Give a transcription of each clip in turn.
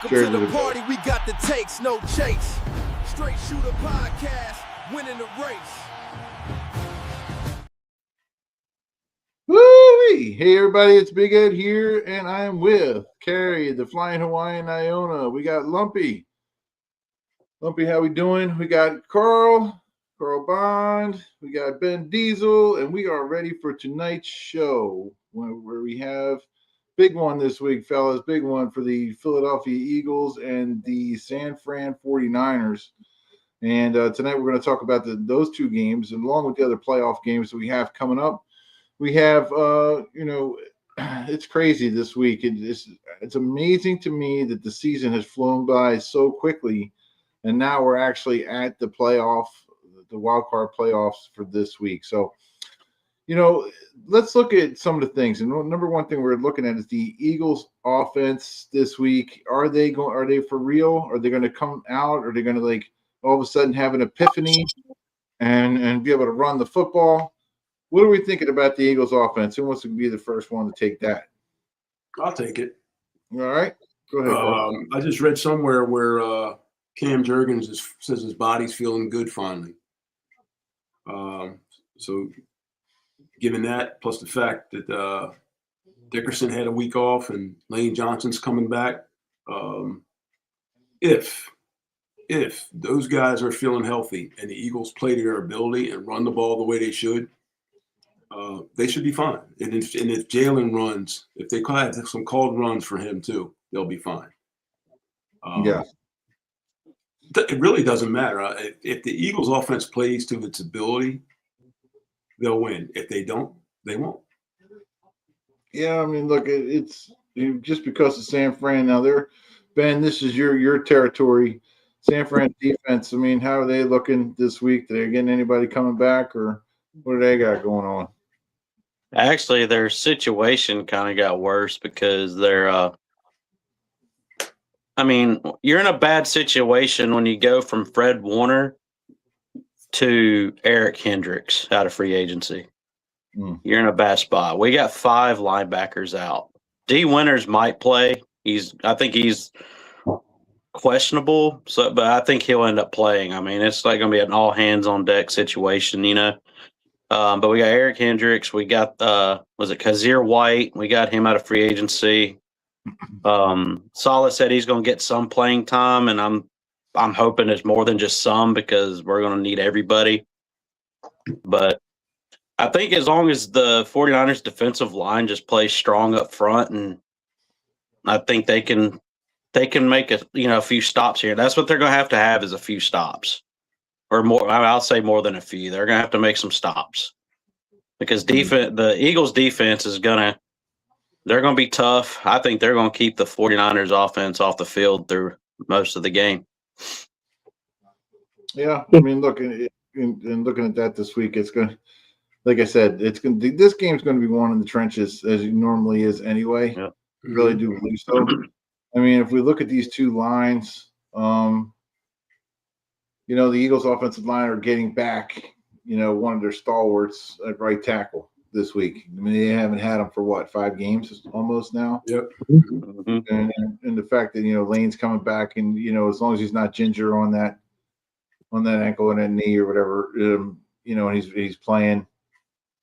Welcome to the party, we got the takes, no chase. Straight Shooter Podcast, winning the race. Woo-wee! Hey everybody, it's Big Ed here, and I am with Carrie, the Flying Hawaiian Iona. We got Lumpy. Lumpy, how we doing? We got Carl Bond. We got Ben Diesel, and we are ready for tonight's show where we have big one this week, fellas. Big one for the Philadelphia Eagles and the San Fran 49ers. And tonight we're going to talk about those two games, and along with the other playoff games that we have coming up. We have, it's crazy this week. It's amazing to me that the season has flown by so quickly, and now we're actually at the wild card playoffs for this week. So, let's look at some of the things. And number one thing we're looking at is the Eagles' offense this week. Are they for real? Are they going to come out? Are they going to all of a sudden have an epiphany and be able to run the football? What are we thinking about the Eagles' offense? Who wants to be the first one to take that? I'll take it. All right. Go ahead. I just read somewhere where Cam Jurgens says his body's feeling good finally. So given that, plus the fact that Dickerson had a week off and Lane Johnson's coming back, if those guys are feeling healthy and the Eagles play to their ability and run the ball the way they should be fine. And if Jalen runs, if they have some called runs for him too, they'll be fine. It really doesn't matter. If the Eagles offense plays to its ability, they'll win. If they don't, they won't. Yeah, I mean, look, it's just because of San Fran. Now, Ben, this is your territory. San Fran defense, I mean, how are they looking this week? Are they getting anybody coming back, or what do they got going on? Actually, their situation kind of got worse because you're in a bad situation when you go from Fred Warner to Eric Hendricks out of free agency. You're in a bad spot. We got 5 linebackers out. D. Winters might play. I think he's questionable, but I think he'll end up playing. I mean, it's going to be an all hands on deck situation, But we got Eric Hendricks. We got Kazir White? We got him out of free agency. Saleh said he's going to get some playing time, and I'm hoping it's more than just some because we're going to need everybody. But I think as long as the 49ers defensive line just plays strong up front, and I think they can make a few stops here. That's what they're going to have is a few stops. Or more, I'll say more than a few. They're going to have to make some stops because the Eagles' defense they're going to be tough. I think they're going to keep the 49ers' offense off the field through most of the game. Yeah, I mean, look, and looking at that this week, it's going. Like I said, this game's going to be one in the trenches as it normally is anyway. Yeah. I really do believe so. I mean, if we look at these two lines, the Eagles' offensive line are getting back, one of their stalwarts at right tackle this week. I mean, they haven't had him for 5 games almost now. Yep. And the fact that Lane's coming back, and as long as he's not ginger on that ankle and that knee or whatever, and he's playing,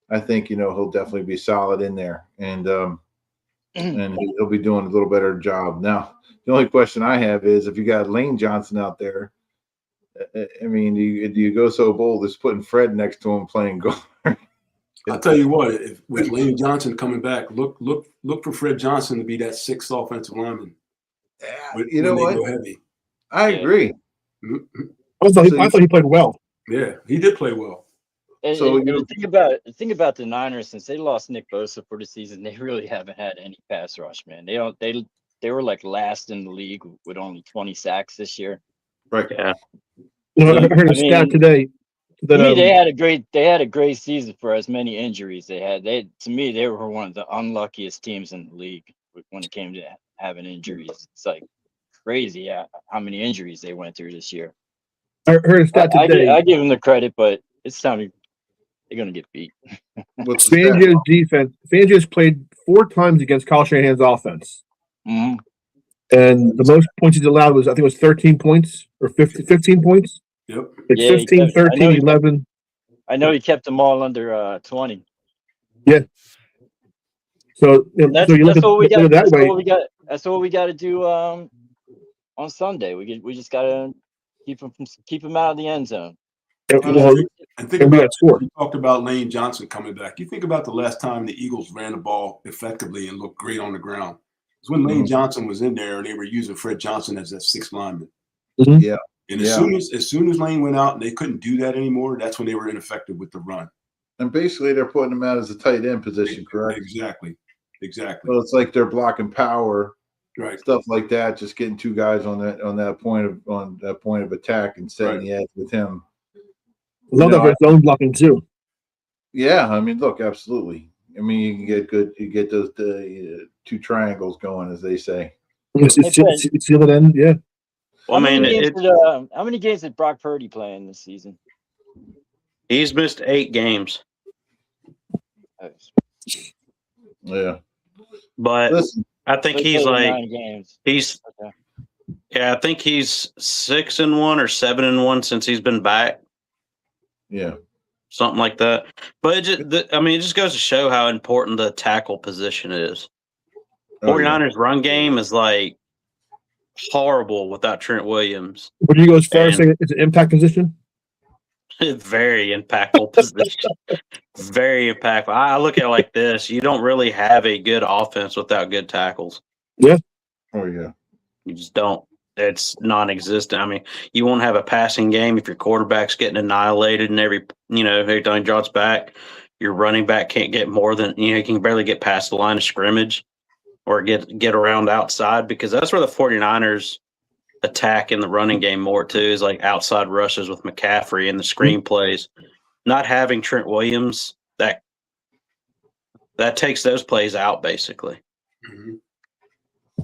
I think he'll definitely be solid in there, and he'll be doing a little better job. Now, the only question I have is if you got Lane Johnson out there. I mean, do you go so bold as putting Fred next to him playing guard? I'll tell you what, with Lane Johnson coming back, look for Fred Johnson to be that 6th offensive lineman. You know what? Go heavy. I agree. I thought he played well. Yeah, he did play well. So the thing about the Niners, since they lost Nick Bosa for the season, they really haven't had any pass rush, man. They were last in the league with only 20 sacks this year. Right. Yeah. I heard a stat today that they had a great season for as many injuries they had. They were one of the unluckiest teams in the league when it came to having injuries. It's crazy how many injuries they went through this year. I heard a stat today. I give them the credit, but it's time they're going to get beat. Fangio's defense. Fangio's played 4 times against Kyle Shanahan's offense. Mm-hmm. And the most points he's allowed was, I think it was 13 points or 15 points. Yep. Like Yeah, he 15, kept- I know 13, he kept- 11. I know he kept them all under 20. So, That's, so you look that's at, what we look got. at it that That's way. what we got. That's what we got to do on Sunday. We just got to keep him out of the end zone. Well, And think and we about got score. you talked about Lane Johnson coming back. You think about the last time the Eagles ran the ball effectively and looked great on the ground. It's when Lane Johnson was in there and they were using Fred Johnson as that sixth lineman. Mhm. Yeah. And Yeah. as soon as Lane went out and they couldn't do that anymore, that's when they were ineffective with the run. And basically, they're putting him out as a tight end position, correct? Exactly. Well, it's like they're blocking power, Right. stuff like that. Just getting two guys on that point of attack and setting the edge with him. Love that for zone blocking too. Yeah, I mean, look, absolutely. I mean, you can get good. You get those two triangles going, as they say. It's the other end, yeah. Well, I mean, how many games did Brock Purdy play in this season? he's missed 8 games, Yeah, but listen, I think He he's played like 9 games. he's Okay. yeah, I think he's 6-1 or 7-1 since he's been back, yeah, something like that. But it just goes to show how important the tackle position is. Oh, yeah. 49ers run game is like horrible without Trent Williams. Would you go as far as saying it's an impact position? Very impactful position. Very impactful. I look at it like this: you don't really have a good offense without good tackles. Oh yeah. You just don't. It's non-existent. I mean, you won't have a passing game if your quarterback's getting annihilated and every time he drops back, your running back can't get more than he can barely get past the line of scrimmage or get around outside, because that's where the 49ers attack in the running game more too, is like outside rushes with McCaffrey and the screen plays. Not having Trent Williams, that takes those plays out basically. Mm-hmm.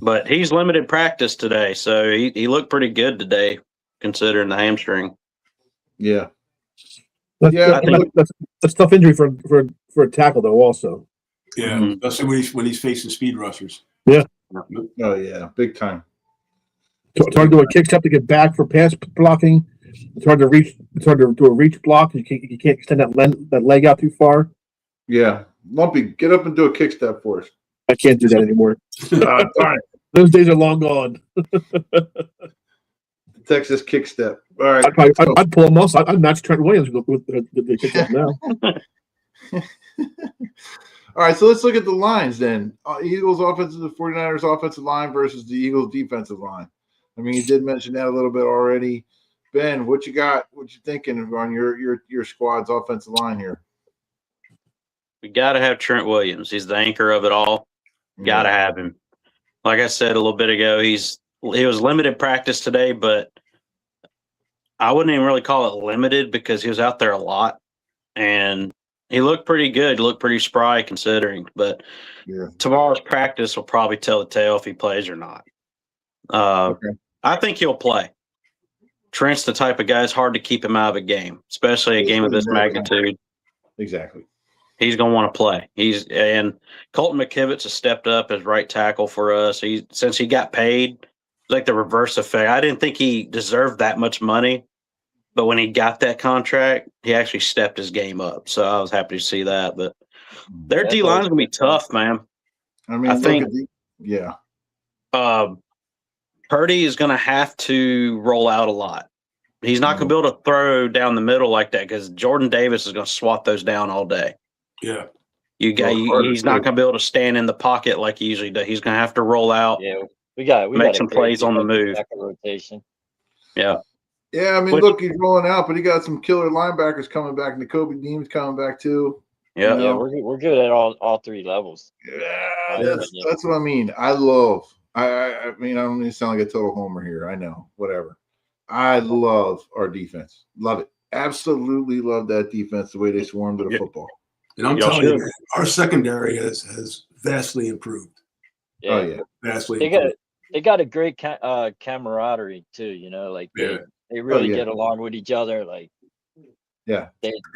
But he's limited practice today, so he looked pretty good today considering the hamstring. Yeah. That's tough injury for a tackle though. Also, Yeah, especially when he's facing speed rushers. Yeah. Oh yeah, big time. It's hard to do a kick step to get back for pass blocking. It's hard to reach. It's hard to do a reach block. You can't extend that leg out too far. Yeah, Lumpy, get up and do a kick step for us. I can't do that anymore. Darn it. Those days are long gone. Texas kick step. All right. I'd pull him off. I'd match Trent Williams with the kick step now. All right, so let's look at the lines then. Eagles offensive, the 49ers offensive line versus the Eagles defensive line. I mean, you did mention that a little bit already. Ben, what you got? What you thinking on your squad's offensive line here? We got to have Trent Williams. He's the anchor of it all. Got to have him. Like I said a little bit ago, he was limited practice today, but I wouldn't even really call it limited because he was out there a lot, and he looked pretty good. He looked pretty spry considering. But tomorrow's practice will probably tell the tale if he plays or not. I think he'll play. Trent's the type of guy, it's hard to keep him out of a game, especially a game of this magnitude. Exactly. He's going to want to play. And Colton McKivitz has stepped up as right tackle for us. Since he got paid, it's like the reverse effect. I didn't think he deserved that much money, but when he got that contract, he actually stepped his game up. So I was happy to see that. But their D line's going to be tough, man. I mean, I think Purdy is going to have to roll out a lot. He's not going to be able to throw down the middle like that because Jordan Davis is going to swat those down all day. Yeah. He's not going to be able to stand in the pocket like he usually does. He's going to have to roll out. Yeah, we got some plays on the move. Rotation. Yeah. Yeah, I mean, look, he's rolling out, but he got some killer linebackers coming back. N'Kobe Dean's coming back too. Yeah, we're good at all 3 levels. Yeah, that's what I mean. I love. I mean, I don't need to sound like a total homer here. I know, whatever. I love our defense. Love it. Absolutely love that defense. The way they swarmed to the football. And I'm telling you, our secondary has vastly improved. Yeah. Oh yeah, vastly. They got a great camaraderie too. Like they really get along with each other. Like they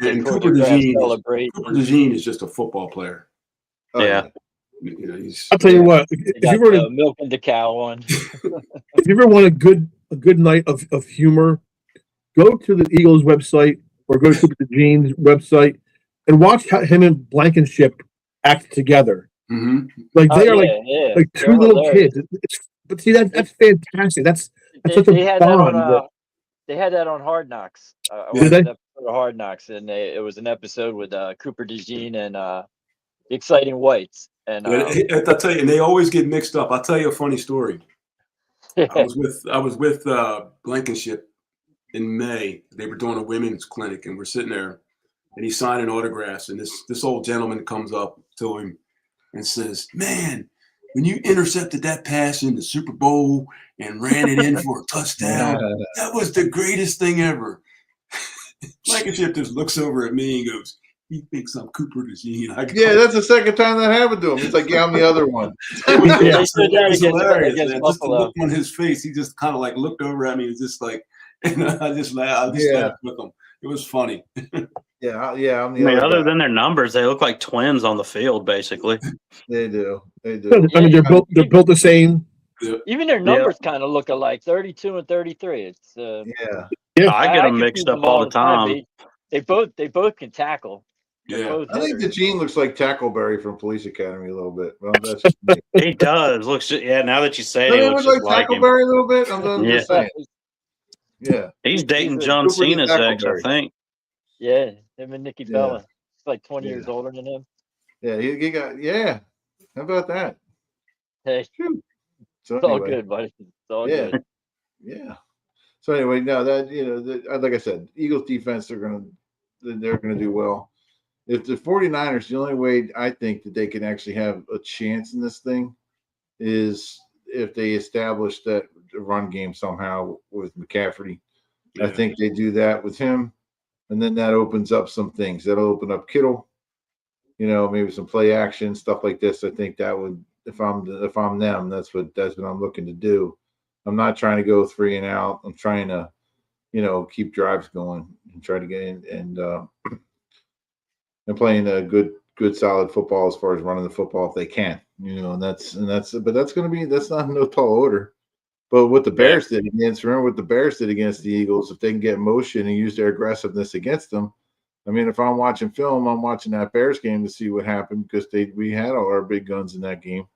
Cooper DeJean is just a football player. Oh, yeah. You know, he's I'll tell you what. They If got you ever the milk and the cow one. if you ever want a good night of humor, go to the Eagles website or go to Cooper DeJean's website and watch how him and Blankenship act together. Mhm. Like Oh they are yeah. like They're two little hilarious. kids. But see that's fantastic. That's They, such they a had that on bond. they had that on Hard Knocks. I Did watched they? an episode of Hard Knocks, and it was an episode with Cooper DeJean and the Exciting Whites. And I tell you, and they always get mixed up. I'll tell you a funny story. I was with Blankenship in May. They were doing a women's clinic, and we're sitting there, and he's signing autographs, and this old gentleman comes up to him and says, "Man, when you intercepted that pass in the Super Bowl and ran it in for a touchdown, that was the greatest thing ever." Blankenship just looks over at me and goes, "He thinks I'm Cooper DeJean." Yeah, that's the second time that happened to him. It's like, yeah, I'm the other one. It was, They said that it was against hilarious, man. Just the Buffalo. look on his face, he just kind of like looked over at me and just like, and I just laughed with him. It was funny. Yeah, I'm I the mean, other other guy. than their numbers, they look like twins on the field, basically. They do. I mean, they're built the same. Even their numbers kind of look alike, 32 and 33. It's Yeah. I get them confuse mixed up them all the time. but they both can tackle. They're Yeah. both I think hitters. DeJean looks like Tackleberry from Police Academy a little bit. Well, that's just me. He does. Looks now that you say it, Doesn't he he looks look just like like him. Tackleberry a little bit? I'm Yeah. just saying. Yeah. He's dating He's a John Cooper the Cena's ex, I Tackleberry. think. Yeah, him and Nikki Yeah. Bella. He's like 20 Yeah. years older than him. Yeah, he got, yeah. How about that? Hey, Phew. So it's all anyway, good, buddy. It's all Yeah. good. yeah. So anyway, no, that, like I said, Eagles defense, they're gonna do well. If the 49ers, the only way I think that they can actually have a chance in this thing is if they establish that run game somehow with McCaffrey. I Yeah. think they do that with him, and then that opens up some things. That'll open up Kittle, maybe some play action stuff like this. I think that would, if I'm them, that's what I'm looking to do. I'm not trying to go 3 and out. I'm trying to, keep drives going and try to get in and playing a good solid football as far as running the football if they can, but that's not no tall order. But what the Bears did against the Eagles, if they can get motion and use their aggressiveness against them. I mean, if I'm watching film, I'm watching that Bears game to see what happened because we had all our big guns in that game.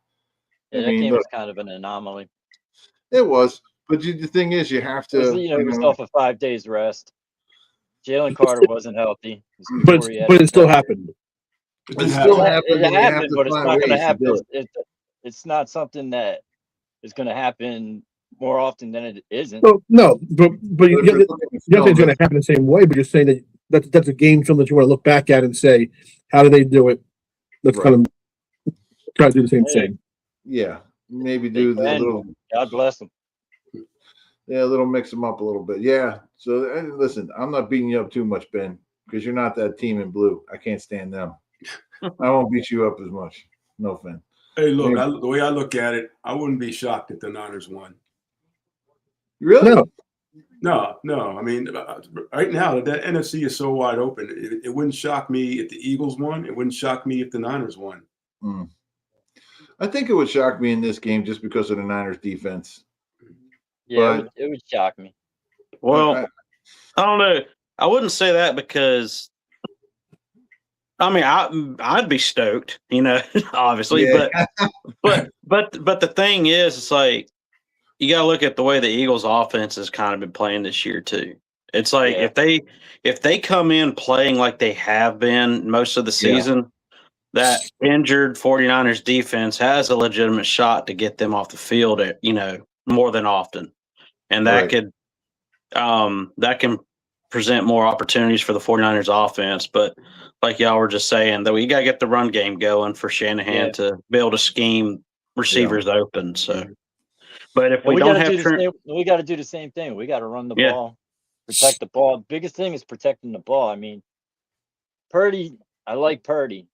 Yeah, that game was kind of an anomaly. It was, but the thing is, you have to. It was off of 5 days rest. Jalen Carter wasn't healthy. But it still happened. It still happened. It happened, but it's not going to to happen. do it. It's not something that is going to happen more often than it isn't. No, but But if you're looking at nothing's film, going to happen the same way. But you're saying that's a game film that you want to look back at and say, how do they do it? Let's Right. kind of try to do the same thing. yeah, maybe do the little. God bless them. Yeah, a little mix them up a little bit. Yeah. So listen, I'm not beating you up too much, Ben, because you're not that team in blue. I can't stand them. I won't beat you up as much. No offense. Hey, look, the way I look at it, I wouldn't be shocked if the Niners won. Really? No, No. I mean, right now, that NFC is so wide open. It wouldn't shock me if the Eagles won. It wouldn't shock me if the Niners won. I think it would shock me in this game just because of the Niners defense. Yeah, it would shock me. Well, I don't know. I wouldn't say that because, I mean, I'd be stoked, obviously, Yeah. but the thing is, it's like you got to look at the way the Eagles' offense has kind of been playing this year too. It's like if they come in playing like they have been most of the season, that injured 49ers defense has a legitimate shot to get them off the field, more than often. And that can present more opportunities for the 49ers offense. But like y'all were just saying, though, you got to get the run game going for Shanahan to be able to scheme receivers open. So, but if we don't have we got to do the same thing. We got to run the ball, protect the ball. The biggest thing is protecting the ball. I mean, Purdy, I like Purdy.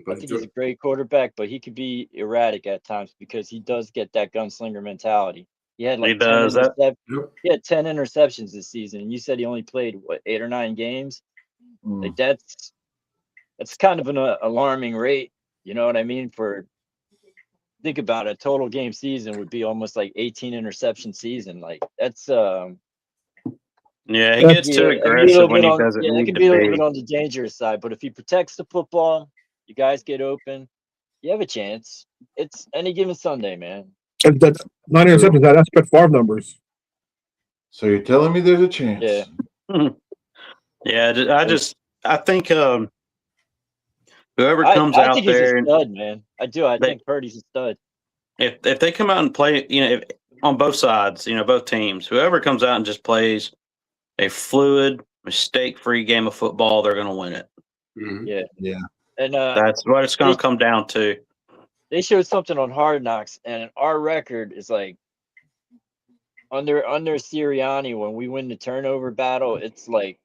I think he's a great quarterback, but he could be erratic at times because he does get that gunslinger mentality. He had like 10 interceptions this season, and you said he only played 8 or 9 games. Like that's kind of an alarming rate. You know what I mean? For think about a total game season would be almost like 18 interception season. Like that's Yeah, it That's- gets too it can be a aggressive little when bit he on, doesn't yeah, it need can to be a little be. bit on the dangerous side. But if he protects the football, you guys get open, you have a chance. It's any given Sunday, man. That's 9 interceptions. That's Brett Favre numbers. So you're telling me there's a chance? Yeah. Yeah, I think whoever comes I out think he's there, a stud, man. I do. I They- think Purdy's a stud. if they come out and play, on both sides, both teams, whoever comes out and just plays a fluid, mistake-free game of football, they're going to win it. Mhm. Yeah. And That's what it's going to come down to. they showed something on Hard Knocks, and our record is like under Sirianni. When we win the turnover battle, it's like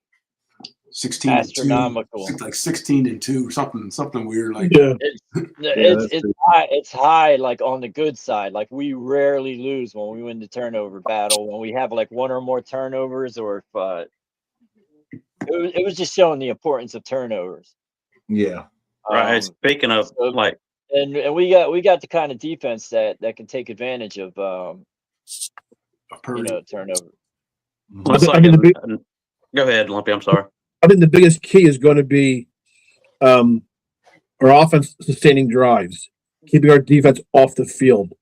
16-2, astronomical. like 16-2, something weird like Yeah. that's It's high. It's high, like on the good side. Like we rarely lose when we win the turnover battle. When we have like one or more turnovers, or if it was just showing the importance of turnovers. Yeah. Right. Um, Speaking of, so- like, and we got the kind of defense that can take advantage of of Purdy. turnover. looks I like mean, go ahead, Lumpy. I'm sorry. I think the biggest key is going to be our offense sustaining drives, keeping our defense off the field.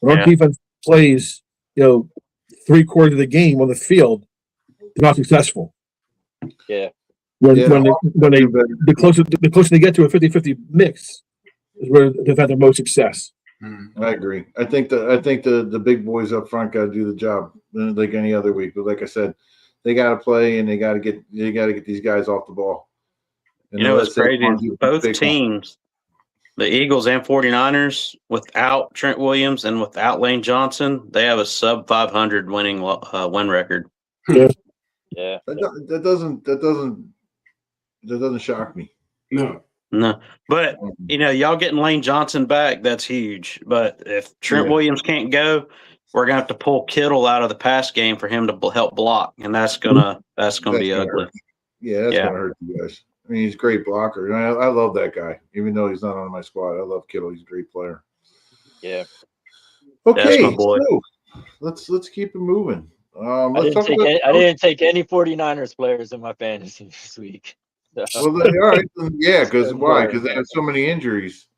When Yeah. our defense plays, 3/4 of the game on the field, they're not successful. Yeah. When Yeah. when the closer they get to a 50-50 mix is where they've had the most success. Mhm. I agree. I think the big boys up front got to do the job like any other week. But like I said, they got to play and they got to get these guys off the ball. And What's unless crazy Saquon is do both big- teams, the Eagles and 49ers, without Trent Williams and without Lane Johnson, they have a sub 500 winning win record. Yeah. That doesn't shock me. No. No, but y'all getting Lane Johnson back, that's huge. But if Trent Yeah. Williams can't go, we're gonna have to pull Kittle out of the pass game for him to help block, and that's gonna be That's gonna ugly. hurt. Yeah, that's Yeah. gonna hurt you guys. I mean, he's a great blocker. And I love that guy, even though he's not on my squad. I love Kittle. He's a great player. Yeah. Okay, my boy. so let's keep it moving. I Let's didn't talk take about. any, I didn't take any 49ers players in my fantasy this week. Well, then, all right, then, yeah, because Good why? player. Because they had so many injuries.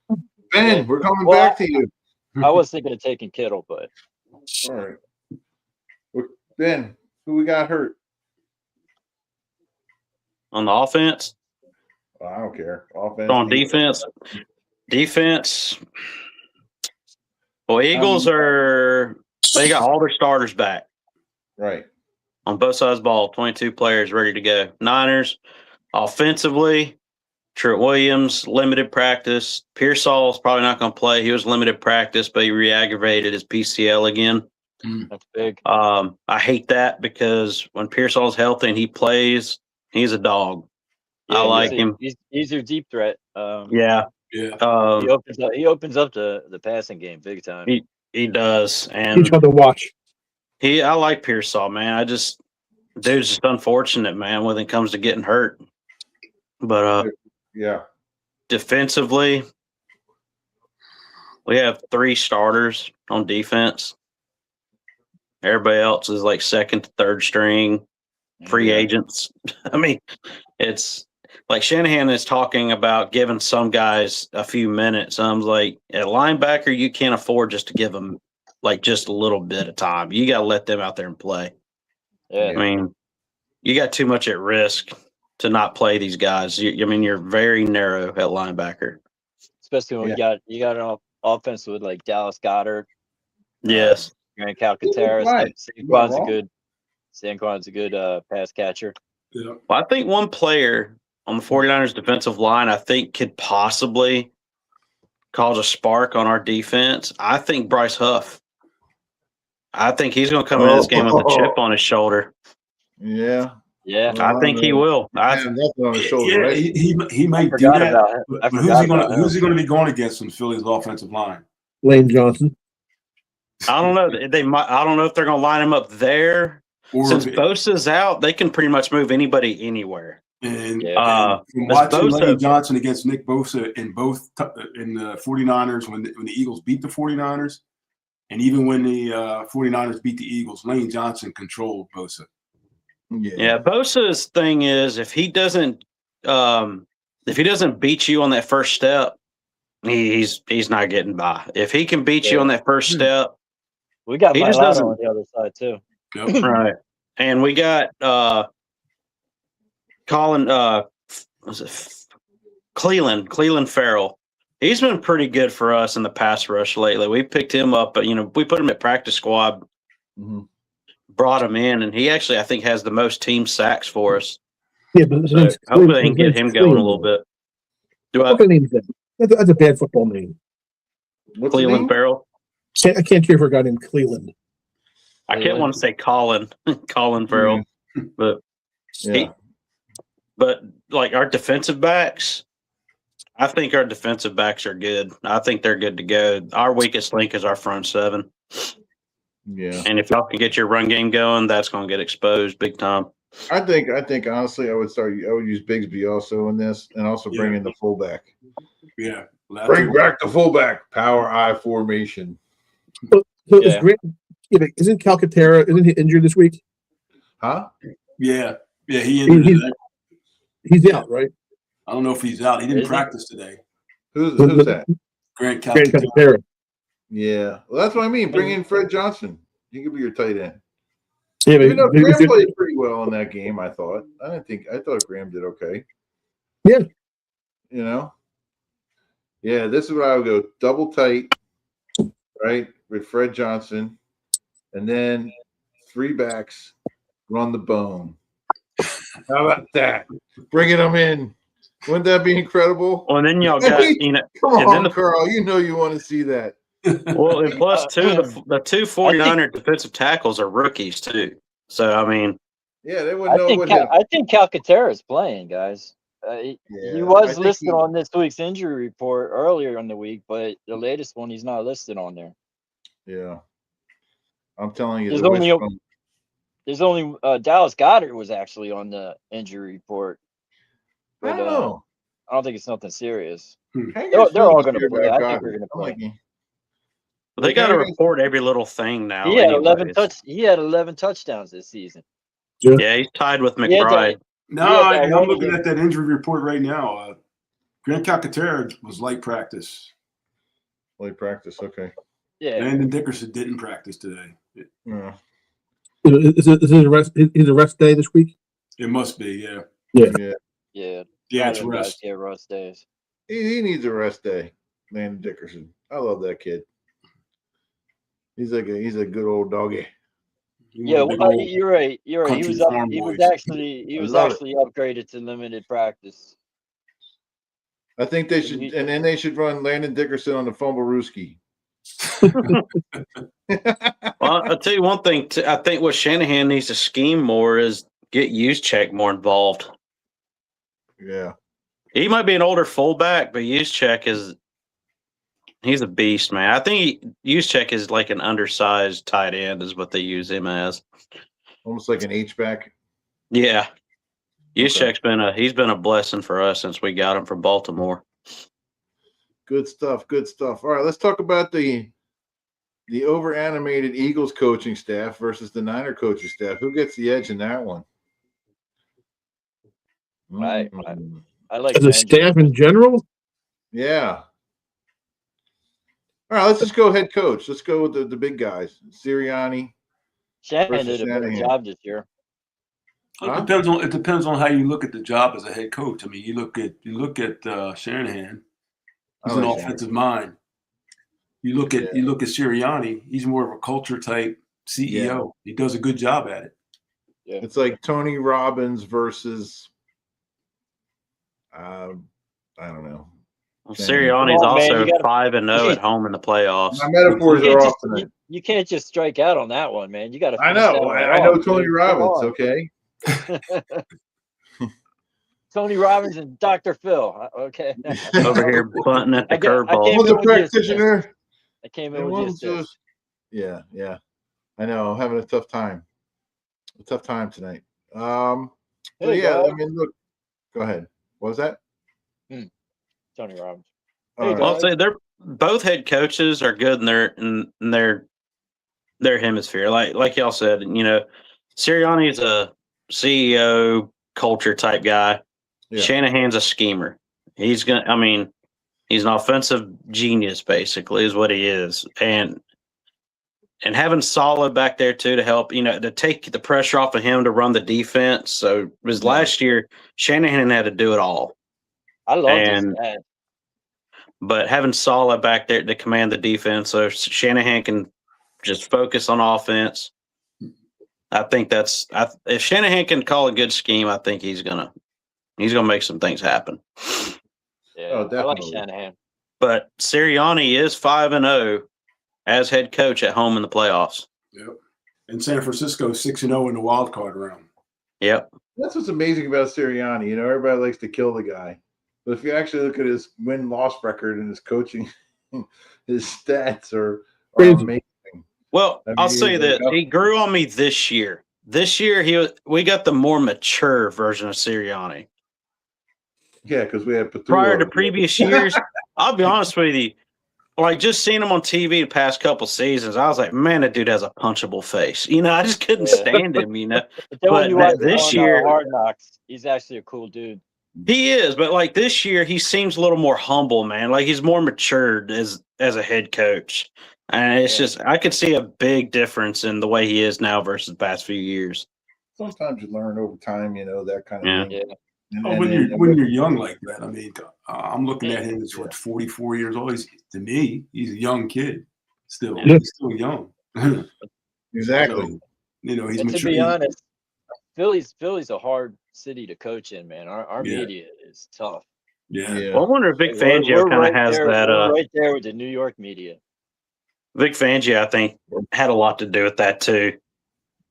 Ben, Yeah. we're coming Well, back to you. I was thinking of taking Kittle, but All right, Ben, who we got hurt? On the offense, I don't care. Offense. on defense. Well, Eagles they got all their starters back Right. on both sides of the ball. 22 players ready to go. Niners, offensively, Trent Williams, limited practice. Pearsall's probably not going to play. He was limited practice, but he re-aggravated his PCL again. that's big. I hate that because when Pearsall's healthy and he plays, he's a dog. I like him. He's your deep threat. Yeah. Yeah. He opens up the passing game big time. He does. He's And fun to watch. I like Pearsall, man. Dude's just unfortunate, man, when it comes to getting hurt. But Yeah. defensively, we have 3 starters on defense. Everybody else is like second to third string free agents. I mean, it's like Shanahan is talking about giving some guys a few minutes. I'm like, at linebacker, you can't afford just to give them like just a little bit of time. You got to let them out there and play. Yeah. I mean, you got too much at risk to not play these guys. You're very narrow at linebacker. Especially when you got an offense with like Dallas Goedert, Yes. Grant Calcaterra. Right. Saquon's a good pass catcher. Yeah. Well, I think one player on the 49ers defensive line, I think could possibly cause a spark on our defense. I think Bryce Huff. I think he's going to come in this game with a chip on his shoulder. Yeah. Yeah. I think he will. I have nothing on his shoulder, Yeah, right? he might do Forgot that. about it. But who's he going to be going against in Philly's offensive line? Lane Johnson. I don't know. They might. I don't know if they're going to line him up there. Or Since Bosa's out, they can pretty much move anybody anywhere. And, Yeah. and from Miss watching Bosa- Lane Johnson against Nick Bosa in the 49ers when the Eagles beat the 49ers, and even when the 49ers beat the Eagles, Lane Johnson controlled Bosa. Yeah, Bosa's thing is if he doesn't beat you on that first step, he's not getting by. If he can beat you on that first step, We got He just Mailata doesn't- on the other side too. Yep. right. And we got Cleveland Farrell. He's been pretty good for us in the pass rush lately. We picked him up, but we put him at practice squad, brought him in, and he actually I think has the most team sacks for us. Yeah, but his So name's hopefully they Cleveland. can get him going a little bit. Do I What name's that? That's a bad football name. What's the Cleveland name? Farrell? I can't care for a guy named Cleveland. I can't want to say Colin Farrell, but Yeah. but like our defensive backs, I think our defensive backs are good. I think they're good to go. Our weakest link is our front seven. Yeah. And if y'all can get your run game going, that's going to get exposed big time. I think honestly I would use Bigsby also in this and also bring in the fullback. Yeah. Bring back the fullback. Power I formation. So is Yeah. Grant, isn't Calcaterra, isn't he injured this week? Huh? Yeah. Yeah. He ended He's- it. He's out, right? I don't know if he's out. He didn't Is he? practice today. Who's that? Grant Grant Calcaterra. Calcaterra. Yeah. Well, that's what I mean. Bring in Fred Johnson. He could be your tight end. Yeah, Even though but- Graham played pretty well in that game, I thought. I thought Graham did okay. Yeah. Yeah, this is what I would go double tight, right, with Fred Johnson, and then 3 backs, run the bone. How about that? Bringing them in. Wouldn't that be incredible? Well, and then y'all got, Come and then on, Carl. You know you want to see that. well, and plus two, the two 49er defensive tackles are rookies too. So, I mean, Yeah, they wouldn't know what I think Calcaterra is playing, guys. He I was think listed he- on this week's injury report earlier in the week, but the latest one he's not listed on there. Yeah. I'm telling you, There's the only Wishbone- There's only Dallas Goddard was actually on the injury report. I But, don't know. I don't think it's nothing serious. Hager's They're all feeling gonna good play. about I think Goddard. they're gonna I'm like, play. they got to Hager's- report every little thing now. He had 11 anyways. He had 11 touchdowns this season. Yeah, he's tied with He had McBride. No, Yeah, that I'm one looking game. at that injury report right now. Grant Calcaterra was light practice. Late practice. Okay. Yeah. Landon Dickerson didn't practice today. Yeah. Is his rest day this week? It must be, yeah. Yeah. Yeah, it's Lot of guys rest. get rest days. He needs a rest day. Landon Dickerson. I love that kid. He's a good old doggy. Yeah, Big well, old- you're right. You're right. He country was up, farm he was boys. actually I love it. upgraded to limited practice. I think they should, and then they should run Landon Dickerson on the Fumblerooski. Well, I'll tell you one thing. I think what Shanahan needs to scheme more is get Juszczyk more involved. Yeah. He might be an older fullback, but Juszczyk he's a beast, man. I think Juszczyk is like an undersized tight end is what they use him as. Almost like an H-back. Yeah. Juszczyk's he's been a blessing for us since we got him from Baltimore. Good stuff. Good stuff. All right, let's talk about the over-animated Eagles coaching staff versus the Niner coaching staff. Who gets the edge in that one? Right. Mm. I like As a Landry. staff in general? Yeah. All right, let's just go head coach. Let's go with the big guys. Sirianni. Shanahan versus did a better Shanahan. job this year. Huh? It depends on how you look at the job as a head coach. I mean, you look at Shanahan. I He's an like offensive mind. You look at Sirianni. He's more of a culture type CEO. Yeah. He does a good job at it. It's like Tony Robbins versus I don't know. Well, Damn. Sirianni's Come on, man, also you gotta- 5-0 at home in the playoffs. My metaphors are off tonight. You can't just strike out on that one, man. You got to. I know. I know Tony Robbins, okay? Tony Robbins and Dr. Phil. Okay. Over here bunting at the I came curveball. One's in a with this. practitioner. I came and in with one's this. yeah. I know. I'm having a tough time. A tough time tonight. So Hey, yeah, guys. I mean, look, Go ahead. What was that? Tony Robbins. All Hey, right. I'll say they're both head coaches are good in their hemisphere. Like y'all said, Sirianni's a CEO culture type guy. Yeah. Shanahan's a schemer. He's an offensive genius, basically, is what he is. And having Saleh back there too to help, to take the pressure off of him to run the defense. So because last year Shanahan had to do it all. I love this guy. But having Saleh back there to command the defense, so Shanahan can just focus on offense. I think if Shanahan can call a good scheme, I think he's gonna make some things happen. Yeah, Oh, I like definitely. Shanahan. But Sirianni is 5-0 as head coach at home in the playoffs. Yep. And San Francisco 6-0 in the wild card round. Yep. That's what's amazing about Sirianni. Everybody likes to kill the guy. But if you actually look at his win-loss record and his coaching, his stats are Crazy. amazing. Well, I mean, I'll say he's that like- he grew on me this year. This year, we got the more mature version of Sirianni. Yeah, because we had Petullo. Prior to previous years, I'll be honest with you, like just seeing him on TV the past couple seasons, I was like, man, that dude has a punchable face. I just couldn't stand him. But then when But you watch this him on, year- Hard Knocks, he's actually a cool dude. He is, but like this year, he seems a little more humble, man. Like he's more matured as a head coach, and it's just I could see a big difference in the way he is now versus the past few years. Sometimes you learn over time, that kind of Yeah. thing. Yeah. And When you're young like that, I mean, I'm looking at him as 44 years old. To me, he's a young kid still. Yeah. He's still young. Exactly. So, he's And to mature. be honest, Philly's a hard city to coach in, man. Our Yeah. media is tough. Yeah. Yeah. Well, I wonder if Vic Like, we're Fangio kind of right has there, that. we're right there with the New York media. Vic Fangio, I think, had a lot to do with that too.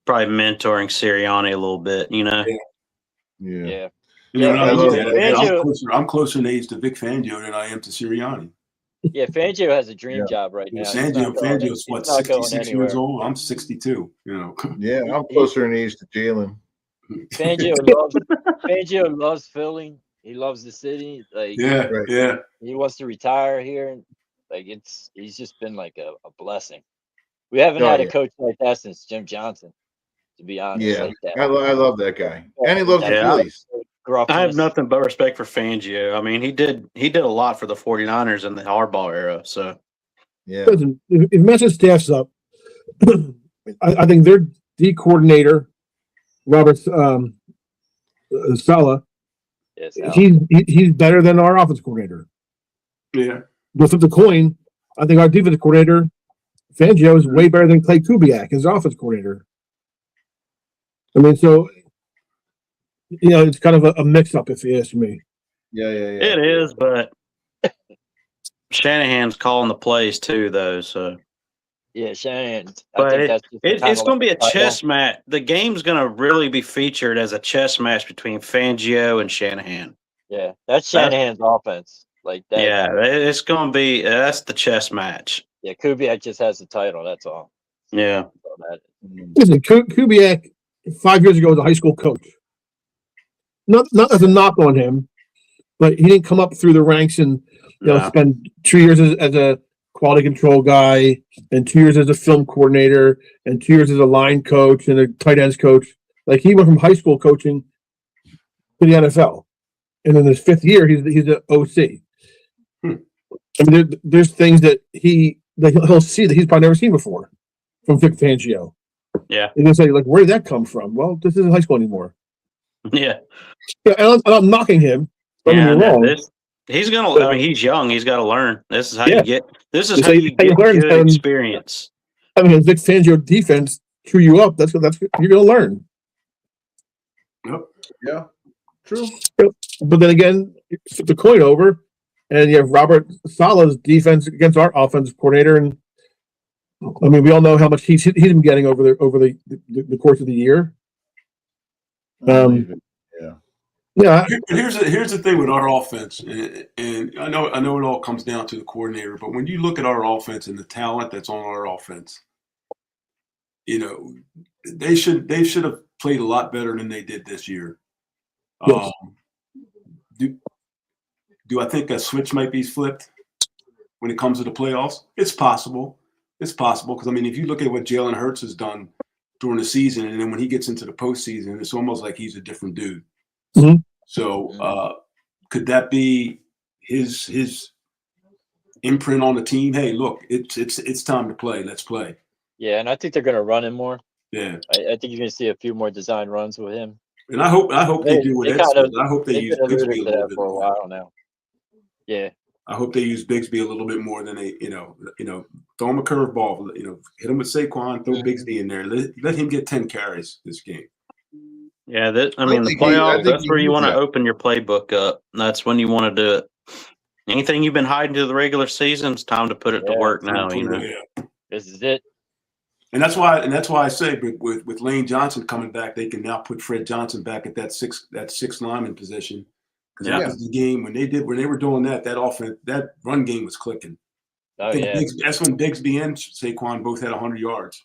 Probably mentoring Sirianni a little bit, Yeah. Yeah. When I I look love at it, I'm closer in age to Vic Fangio than I am to Sirianni. Yeah, Fangio has a dream Yeah. job right now. He's not going- Fangio's he's what, not going 66 anywhere. years old? I'm 62. Yeah, I'm closer in age to Jalen. Fangio loves Philly. He loves the city. Like Yeah, Right. yeah. he wants to retire here. And like he's just been like a blessing. We haven't Oh, had yeah. a coach like that since Jim Johnson, to be honest. Yeah. Like that. I love that guy. And he loves the Yeah. Phillies. I have Gruffness. nothing but respect for Fangio. I mean, he did a lot for the 49ers in the hardball era. So Yeah. Listen, if Mets' staff's up, I think their D coordinator, Robert Saleh, Yes, he's better than our offense coordinator. Yeah. Go flip the coin. I think our defensive coordinator, Fangio, is way better than Clay Kubiak, his offense coordinator. I mean, so it's kind of a mix-up, if you ask me. Yeah. it is, but Shanahan's calling the plays too, though. So, yeah, Shanahan. but I think that's just it's going to be a title. chess match. The game's going to really be featured as a chess match between Fangio and Shanahan. Yeah, that's Shanahan's offense. Like that. Yeah, it's going to be that's the chess match. Yeah, Kubiak just has the title. That's all. Yeah. So that, Listen, Kubiak 5 years ago was a high school coach. Not as a knock on him, but he didn't come up through the ranks and No. spend 2 years as a quality control guy and 2 years as a film coordinator and 2 years as a line coach and a tight ends coach. Like he went from high school coaching to the NFL, and in his 5th year, he's an OC. I mean, there's things that he'll see that he's probably never seen before from Vic Fangio. Yeah. And they'll say, like, where did that come from? Well, this isn't high school anymore. Yeah. Yeah, and I'm knocking him. Don't get me wrong. He's going to, I mean, he's young. He's got to learn. This is how Yeah. you get, this is It's how how you you get learn, good and- experience. I mean, Vic Fangio defense chew you up. That's you're going to learn. Yeah. True. But then again, you flip the coin over, and you have Robert Saleh's defense against our offensive coordinator, and I mean, we all know how much he's been getting over the course of the year. Yeah, Here's the thing with our offense, and I know it all comes down to the coordinator, but when you look at our offense and the talent that's on our offense, they should have played a lot better than they did this year. Yes. do I think a switch might be flipped when it comes to the playoffs? It's possible. It's possible because, I mean, if you look at what Jalen Hurts has done during the season, and then when he gets into the postseason, it's almost like he's a different dude. Mhm. So could that be his imprint on the team? Hey, look, it's time to play. Let's play. Yeah, and I think they're going to run him more. Yeah. I think you're going to see a few more design runs with him. And I hope they do what They Ed kind said. of- I hope they They've use been alluding Bigsby a to little that bit for a more. while now. Yeah. I hope they use Bigsby a little bit more than they, throw him a curveball, hit him with Saquon, throw Bigsby in there. Let him get 10 carries this game. Yeah, the I playoffs, think that's he where you needs want to that. open your playbook up. That's when you want to do it. Anything you've been hiding to the regular season, it's time to put it to Yeah, work now. You know. Yeah. This is it. And that's why I say with Lane Johnson coming back, they can now put Fred Johnson back at that sixth lineman position. Because that was the game when they were doing that offense, that run game was clicking. Oh, yeah. That's when Bigsby and Saquon both had 100 yards.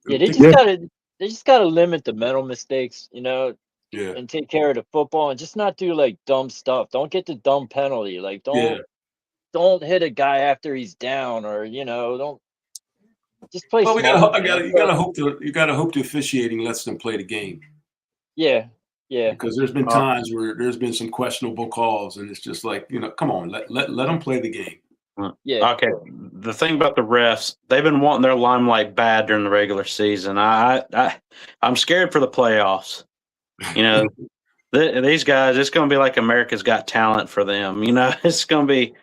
Yeah, they just gotta limit the mental mistakes, Yeah. and take care of the football and just not do like dumb stuff. Don't get the dumb penalty. Like don't hit a guy after he's down, or don't just play. Well, smart, you gotta hope the officiating lets them play the game. Yeah. Because there's been times where there's been some questionable calls, and it's just like, come on, let them play the game. Yeah. Okay. The thing about the refs, they've been wanting their limelight bad during the regular season. I'm scared for the playoffs. These guys, it's going to be like America's Got Talent for them. It's going to be.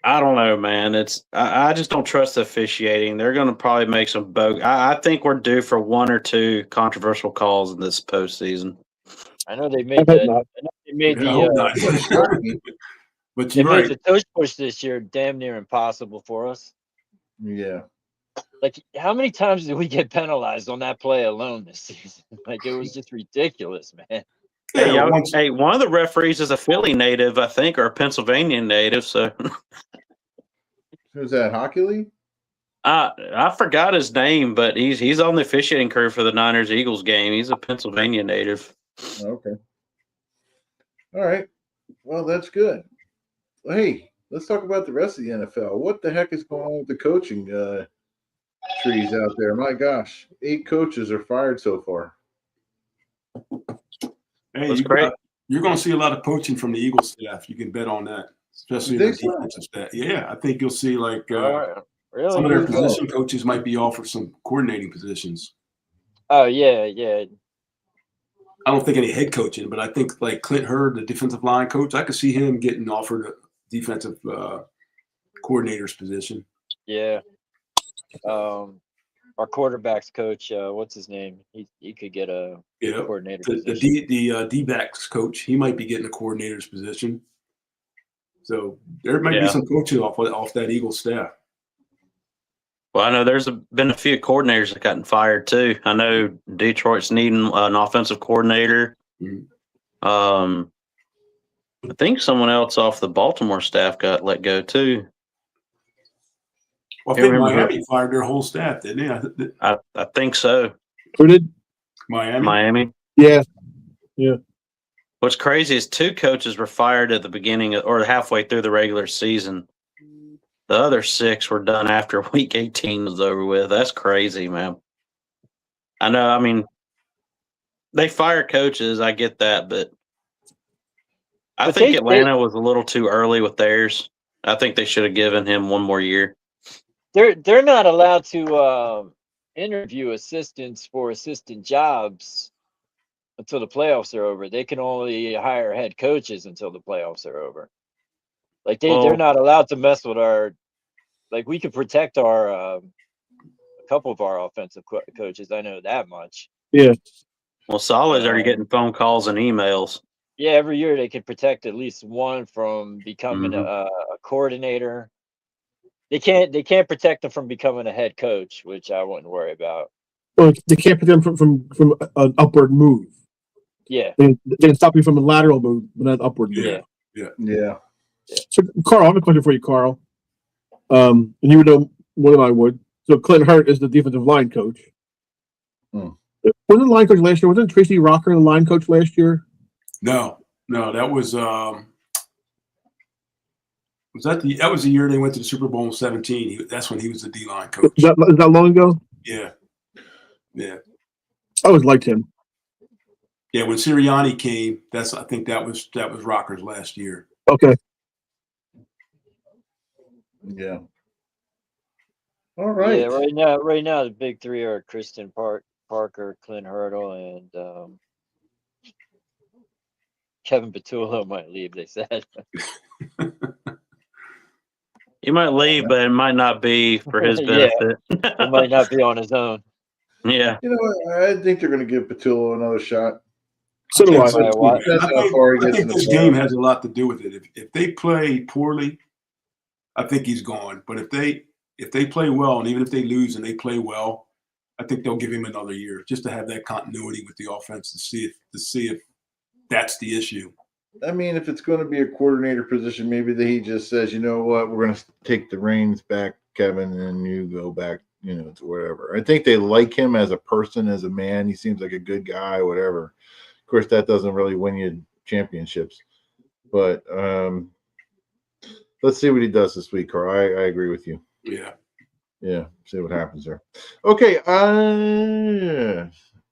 I don't know, man. I just don't trust the officiating. They're going to probably make some bogus. I think we're due for one or two controversial calls in this postseason. I know they I made hope that. not. I know they made I hope not. the But they you're made right. the tush push this year damn near impossible for us. Yeah. Like, how many times did we get penalized on that play alone this season? Like, it was just ridiculous, man. Hey, one of the referees is a Philly native, I think, or a Pennsylvania native. So Who's that? Hockey League? I forgot his name, but he's on the officiating crew for the Niners Eagles game. He's a Pennsylvania native. Okay. All right. Well, that's good. Hey, let's talk about the rest of the NFL. What the heck is going on with the coaching trees out there? My gosh, 8 coaches are fired so far. Hey, That's great. You're going to see a lot of poaching from the Eagles staff. You can bet on that, especially You their think so? defensive staff. Yeah, I think you'll see Really? some of their Who's that? position coaches might be offered some coordinating positions. Oh, yeah. I don't think any head coaching, but I think like Clint Hurd, the defensive line coach, I could see him getting offered a defensive coordinator's position. Yeah. Our quarterbacks coach, what's his name? He could get a Yeah, coordinator the position. D-backs coach, he might be getting a coordinator's position. So there might be Yeah. some coaching off that Eagles staff. Well, I know there's been a few coordinators that gotten fired too. I know Detroit's needing an offensive coordinator. Mhm. I think someone else off the Baltimore staff got let go too. Well, I Can't think remember Miami fired their whole staff, didn't they? I think so. Who did? Miami. Yeah. What's crazy is 2 coaches were fired at the beginning or halfway through the regular season. The other 6 were done after week 18 was over with. That's crazy, man. I know. I mean, they fire coaches. I get that, but I But think they- Atlanta was a little too early with theirs. I think they should have given him one more year. They're not allowed to interview assistants for assistant jobs until the playoffs are over. They can only hire head coaches until the playoffs are over. Like they're Well- not allowed to mess with our. Like, we could protect our a couple of our offensive coaches. I know that much. Well, Saleh's already getting phone calls and emails. Yeah, every year they could protect at least one from becoming a coordinator. They can't protect them from becoming a head coach, which I wouldn't worry about. Well, they can't prevent them from an upward move. Yeah, They can stop you from a lateral move, but not an upward move. yeah. Yeah. So, Carl, I have a question for you, Carl. And you would know more than I would. So, Clint Hurt is the defensive line coach. Hmm. Wasn't the line coach last year? Wasn't Tracy Rocker the line coach last year? No, that was that was the year they went to the Super Bowl in 17. That's when he was the D-line coach. Is that long ago? Yeah. I always liked him. Yeah, when Sirianni came, I think that was Rocker's last year. Okay. Yeah. All right. Yeah, right now the big three are Kristen Parker, Clint Hurdle, and Kevin Petullo might leave. They said. He might leave, but it might not be for his Yeah. benefit. He might not be on his own. Yeah. You know what? I think they're going to give Petullo another shot. So do I. I think, Why- That's how far he I gets think in the this playoffs. game has a lot to do with it. If they play poorly, I think he's gone. But if they play well, and even if they lose and they play well, I think they'll give him another year just to have that continuity with the offense to see if that's the issue. I mean, if it's going to be a coordinator position, maybe he just says, you know what, we're going to take the reins back, Kevin, and you go back, to whatever. I think they like him as a person, as a man. He seems like a good guy, whatever. Of course, that doesn't really win you championships. But let's see what he does this week, Carl. I agree with you. Yeah. Yeah, see what happens there. Okay,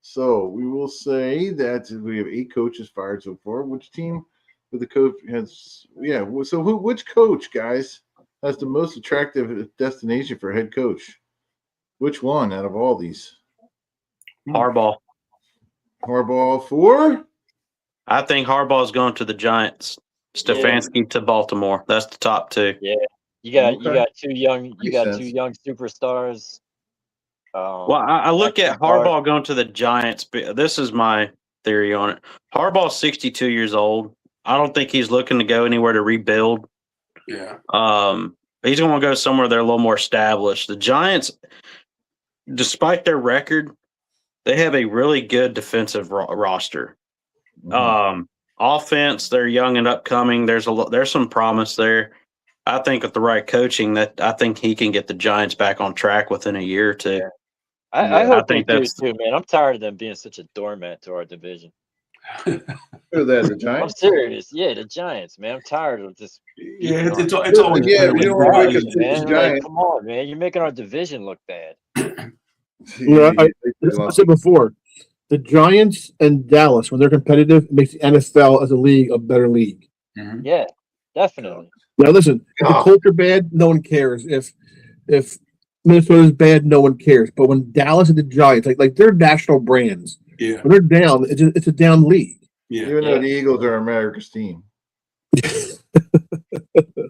so we will say that we have 8 coaches fired so far. Which team with the coach has? Yeah, so which coach, guys, has the most attractive destination for head coach? Which one out of all these? Harbaugh. Harbaugh for? I think Harbaugh's going to the Giants. Stefanski to Baltimore. That's the top 2. Yeah, you got Okay. two young Makes sense. superstars. Well, I look at Harbaugh going to the Giants. This is my theory on it. Harbaugh's 62 years old. I don't think he's looking to go anywhere to rebuild. Yeah. He's going to go somewhere they're a little more established. The Giants, despite their record, they have a really good defensive roster. Offense, they're young and upcoming. There's some promise there. I think with the right coaching, I think he can get the Giants back on track within a year or two. Yeah. I hope think they do that's- too, man. I'm tired of them being such a doormat to our division. Who that? The I'm Giants? serious. Yeah, the Giants, man. I'm tired of this. Yeah, it's always Yeah, been we a don't wanna way. wake up to Man, the Giants. come on, man. You're making our division look bad. Yeah, I said before, the Giants and Dallas, when they're competitive, it makes the NFL as a league a better league. Mhm. Yeah, definitely. Now, listen, if the Colts are bad, no one cares. If Minnesota's bad, no one cares. But when Dallas and the Giants, like they're national brands, Yeah. when they're down, it's a down league. Yeah. Even though the Eagles are America's team.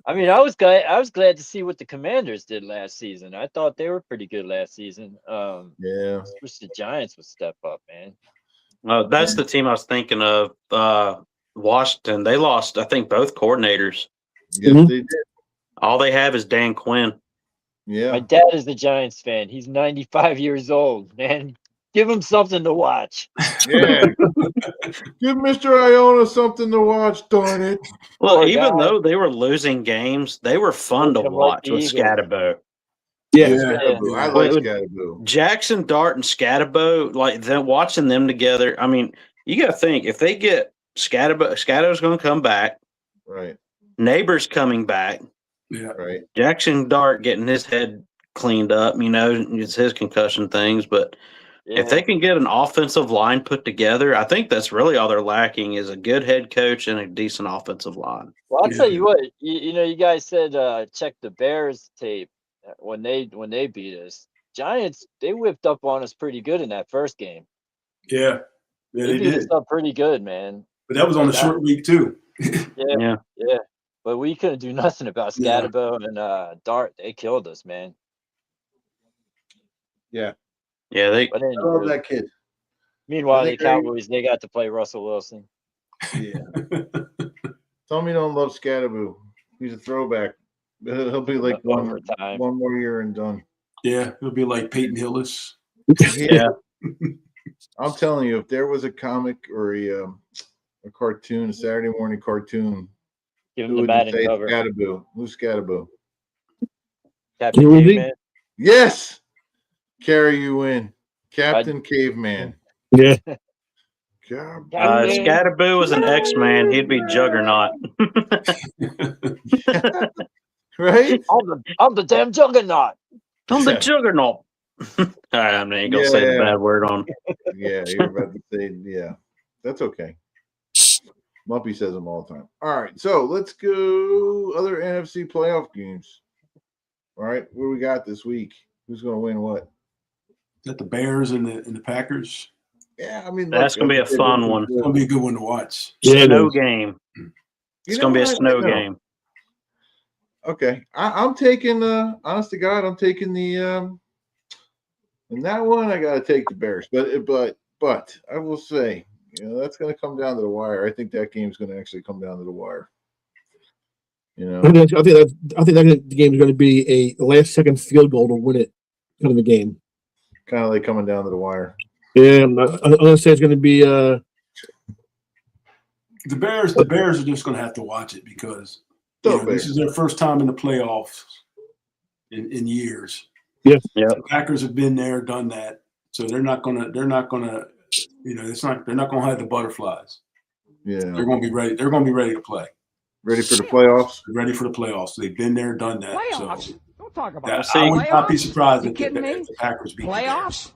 I mean, I was glad to see what the Commanders did last season. I thought they were pretty good last season. Yeah. Wish the Giants would step up, man. That's the team I was thinking of. Washington, they lost, I think, both coordinators. Yes, Mhm. they did. All they have is Dan Quinn. My Yeah. dad is a Giants fan. He's 95 years old, man. Give him something to watch. Yeah. Give Mr. Iona something to watch, darn it. Well, Poor even guy. though they were losing games, they were fun to Look at him like watch the with Eagles. Scatterbo. Yeah. Scatterbo. I like Wait, Scatterbo. Jackson Dart and Scatterbo, like them watching them together. I mean, you got to think if they get Scatterbo's going to come back. Right. Neighbors coming back. Yeah. Right. Jackson Dart getting his head cleaned up. It's his concussion things. But if they can get an offensive line put together, I think that's really all they're lacking is a good head coach and a decent offensive line. Well, I'll tell you what. You guys said check the Bears tape when they beat us. Giants, they whipped up on us pretty good in that first game. Yeah. Yeah, they beat us did. up pretty good, man. But that was on a short week too. Yeah. But we couldn't do nothing about Yeah. Scatterbo and Dart. They killed us, man. Yeah. Yeah, they But I love that kid. meanwhile, I the think Cowboys, they got to play Russell Wilson. Yeah. Tell me you don't love Scatterbo. He's a throwback. He'll be like one Overtime. more year and done. Yeah, it'll be like Peyton Hillis. Yeah. I'm telling you, if there was a comic or a cartoon, a Saturday morning cartoon, Give who him the would you Madden say cover. Scatterbo? Who's Scatterbo? Captain Who is he? Caveman. Yes. Carry you in. Captain Caveman. Yeah. God. Scatterboo was an X-Man. He'd be Juggernaut. Right? I'm the damn juggernaut. I'm the Juggernaut. All right, I ain't gonna say the Yeah. bad word on. Yeah, you're about to say, yeah. That's okay. Lumpy says them all the time. All right, so let's go other NFC playoff games. All right, what we got this week? Who's going to win what? Got the Bears and the Packers. Yeah, I mean, That's gonna be a fun one. It's gonna be a good one to watch. Yeah, it Snow is. game. You It's know gonna be a what? snow No. game. Okay, I'm taking. Honest to God, I'm taking the. In that one, I got to take the Bears, but I will say, that's going to come down to the wire. I think that game's going to actually come down to the wire. I think that game is going to be a last-second field goal to win it, kind of a game. Kind of like coming down to the wire. Yeah, I'm gonna say it's going to be. The Bears are just going to have to watch it because this is their first time in the playoffs in years. Yeah. The Packers have been there, done that, so they're not gonna. They're not gonna hide the butterflies. Yeah, They're going to be ready. They're going to be ready to play. ready for the playoffs. They're ready for the playoffs. They've been there, done that. Playoffs? So Don't talk about that, it. I would not be Playoffs? surprised You if kidding me? the Packers beat the Bears. Playoffs?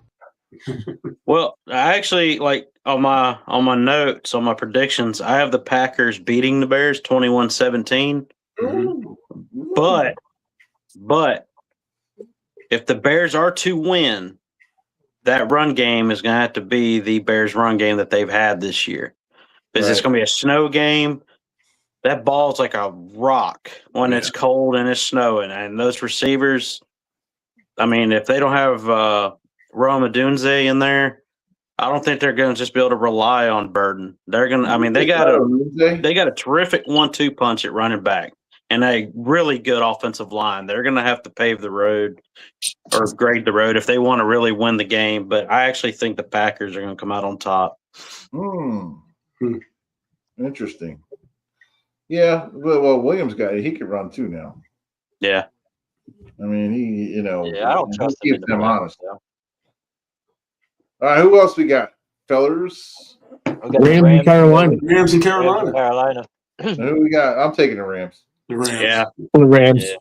Well, I actually on my notes, on my predictions, I have the Packers beating the Bears 21-17. But if the Bears are to win, that run game is going to have to be the Bears run game that they've had this year. Because it's going to be a snow game. That ball's like a rock when it's cold and it's snowing. And those receivers, I mean, if they don't have Rome Odunze in there, I don't think they're going to just be able to rely on Burden. They're going to, I mean, they got a terrific 1-2 punch at running back and a really good offensive line. They're going to have to pave the road or grade the road if they want to really win the game. But I actually think the Packers are going to come out on top. Interesting. Yeah, well, Williams he can run too now. Yeah. I mean, he, Yeah, I don't trust him. keeps them honest. All right, who else we got, fellas? Rams in Carolina. Rams in Carolina. Carolina. Who we got? I'm taking the Rams. The Rams. Yeah. For the Rams. Yeah.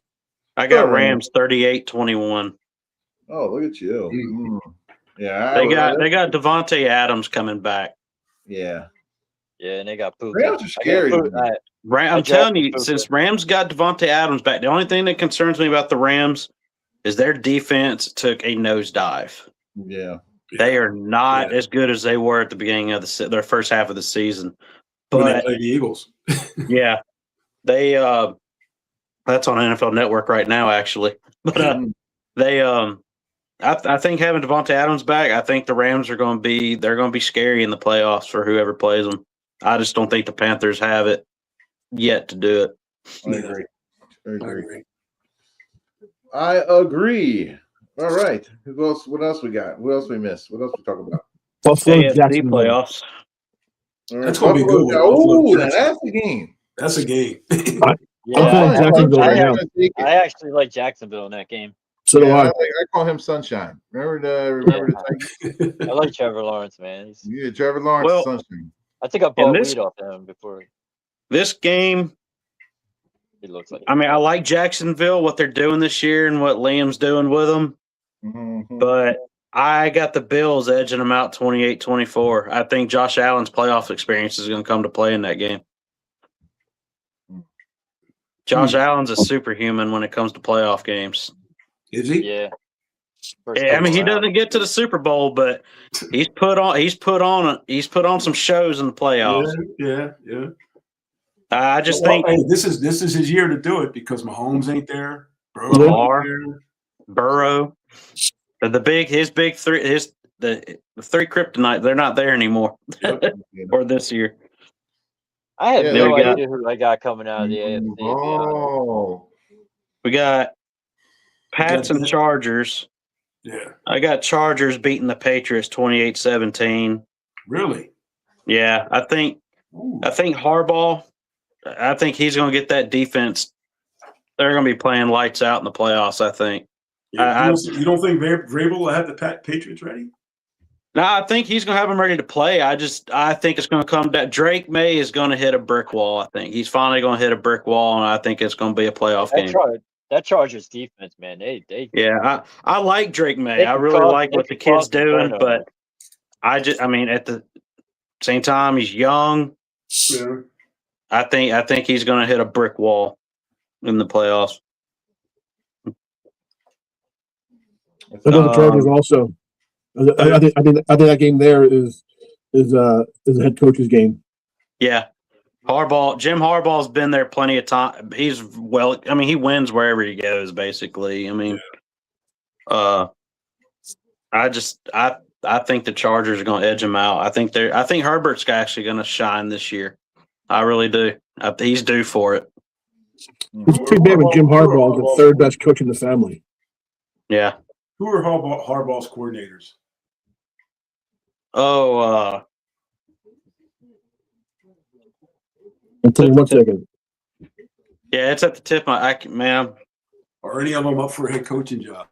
I got Rams 38-21. Oh, look at you. Yeah, They got Devontae Adams coming back. Yeah. Yeah, and they got Puka. Rams are scary. I'm telling you, since Rams got Devontae Adams back, the only thing that concerns me about the Rams is their defense took a nosedive. Yeah. They are not as good as they were at the beginning of their first half of the season. When they But play the Eagles. yeah, they that's on NFL Network right now, actually. But they I think having Devontae Adams back, I think the Rams are going to be scary in the playoffs for whoever plays them. I just don't think the Panthers have it yet to do it. I agree. I agree. All right. Who else? What else we got? What else we missed? What else we talking about? Buffalo, AFC Jacksonville. playoffs. All right, That's gonna be a good one. Oh, Buffalo, that's the game. That's a game. I'm Yeah, calling Jacksonville right now. I actually like Jacksonville in that game. So do I. I call him Sunshine. Remember the Titans? I like Trevor Lawrence, man. Yeah, Trevor Lawrence, Well, Sunshine. I think I bought weed off him before. This game, He looks like. I mean, I like Jacksonville, what they're doing this year and what Liam's doing with them, but I got the Bills edging them out 28-24. I think Josh Allen's playoff experience is going to come to play in that game. Josh Allen's a superhuman when it comes to playoff games. Is he? Yeah. Yeah, I mean, he doesn't get to the Super Bowl, but he's put on some shows in the playoffs. Yeah. I just Well, think hey, this is his year to do it because Mahomes ain't there. Lamar, ain't there. Burrow, the three kryptonite, they're not there anymore or this year. I have Yeah, no we got- idea who I got coming out of the AFC. to be honest. Oh, We got Pats and Chargers. Yeah. I got Chargers beating the Patriots 28-17. Really? Yeah, I think Harbaugh, I think he's going to get that defense. They're going to be playing lights out in the playoffs, I think. Yeah, you don't think Vrabel will have the Patriots ready? No, I think he's going to have him ready to play. I think it's going to come that Drake May is going to hit a brick wall. I think he's finally going to hit a brick wall, and I think it's going to be a playoff game. That Chargers defense, man, Yeah, I like Drake May. They I can really cause- like they what the can kid's cause the doing, turnover. but I mean, at the same time, he's young. Yeah. I think he's going to hit a brick wall in the playoffs. I know the Chargers also. I think that game there is a head coach's game. Yeah. Jim Harbaugh's been there plenty of time. He wins wherever he goes, basically. I mean, I think the Chargers are going to edge him out. I think Herbert's actually going to shine this year. I really do. He's due for it. It's too bad when Jim Harbaugh is the third best coach in the family. Yeah. Who are Harbaugh's coordinators? Oh, I'll tell you 1 second. yeah, it's at the tip of my man. Are any of them up for a head coaching job?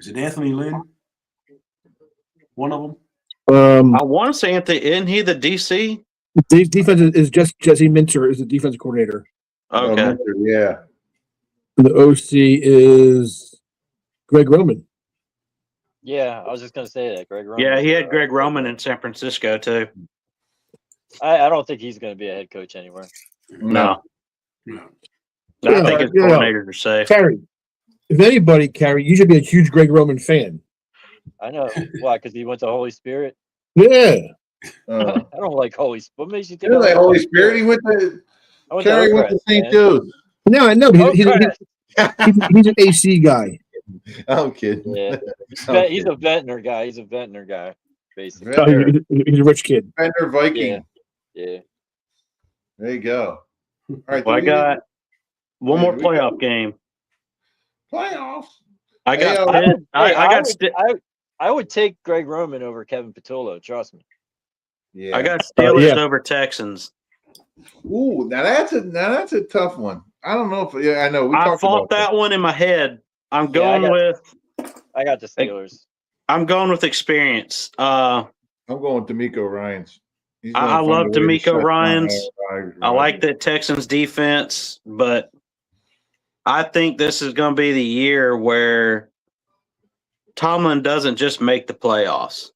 Is it Anthony Lynn? One of them? I want to say Anthony, isn't he the DC? The defense is just Jesse Minter is the defense coordinator. Okay. Yeah. And the OC is Greg Roman. Yeah, I was just gonna say that. Greg Roman. Yeah, he had Greg Roman in San Francisco too. I don't think he's gonna be a head coach anywhere. No. No. I think his coordinators are safe. Carrie, if anybody, Carrie, you should be a huge Greg Roman fan. I know why, because he went to Holy Spirit. Yeah. Uh, I don't like Holy Spirit. What makes you think? you I know like that Holy Spirit. He went to I went to Carrie went to Oakcrest, St. man. Joe's. No, I know. But he's Oakcrest. an AC guy. I'm kidding. Yeah. I'm He's a Ventnor guy. He's a Ventnor guy, basically. Oh, kidding. he's a rich kid. Fender Viking. Yeah. There you go. All right. Well, I do we- got one more we got- playoff game. playoffs. I got Hey, Pitt. I would take Greg Roman over Kevin Patullo. Trust me. Yeah. I got Steelers yeah. over Texans. Ooh, now that's a tough one. I don't know if I know. We I talked fought about that one in my head. I'm Yeah, going I got the Steelers. with experience. I'm going with D'Amico Ryans. He's I gonna find love a way to D'Amico shut down Ryans. Aaron I like the Texans defense, but I think this is going to be the year where Tomlin doesn't just make the playoffs.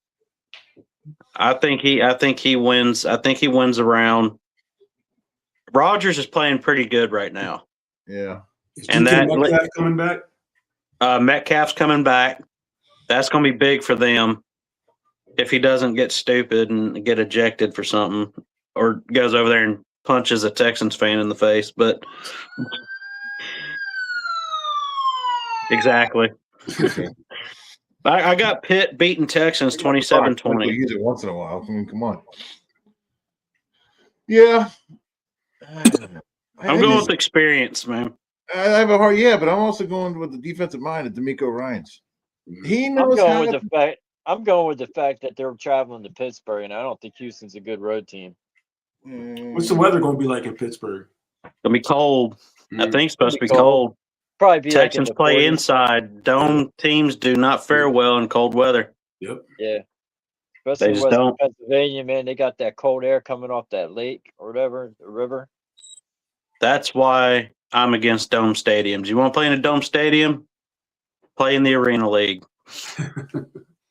I think he wins. I think he wins around. Rodgers is playing pretty good right now. Yeah. Is And DK that- Metcalf coming back? Metcalf's coming back. That's going to be big for them if he doesn't get stupid and get ejected for something or goes over there and punches a Texans fan in the face. But exactly. I got Pitt beating Texans We 27-20. use it once in a while. I mean, come on. Yeah. I'm going with experience, man. I have a hard but I'm also going with the defensive mind of D'Amico Ryans. He I'm knows going how with to, the fact. I'm going with the fact that they're traveling to Pittsburgh, and I don't think Houston's a good road team. What's the weather going to be like in Pittsburgh? It'll be cold. I Mm. think it's supposed to be Cold. cold. Probably be Texans like in the play 40s. inside. Dome teams do not fare well in cold weather. Yep. Yeah. Especially just Western don't. Pennsylvania, man. They got that cold air coming off that lake or whatever, the river. That's why I'm against dome stadiums. You want to play in a dome stadium? Play in the Arena League.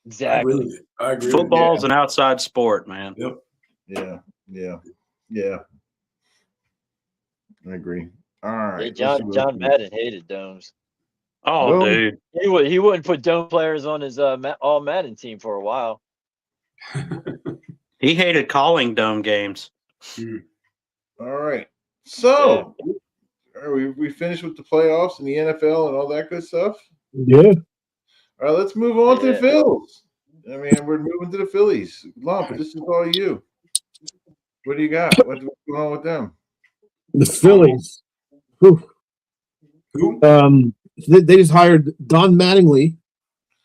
Exactly. I agree. Football's an outside sport, man. Yeah. I agree. All right. Yeah, let's see what John else. Madden hated domes. Oh, Well, dude. He wouldn't put dome players on his all Madden team for a while. He hated calling dome games. All right. So we finished with the playoffs and the NFL and all that good stuff. Yeah. All right, let's move on to the Yeah. Phils. I mean, we're moving to the Phillies. Lump, this is all you. What do you got? What's going on with them? The Phillies. Whew. Who? They just hired Don Mattingly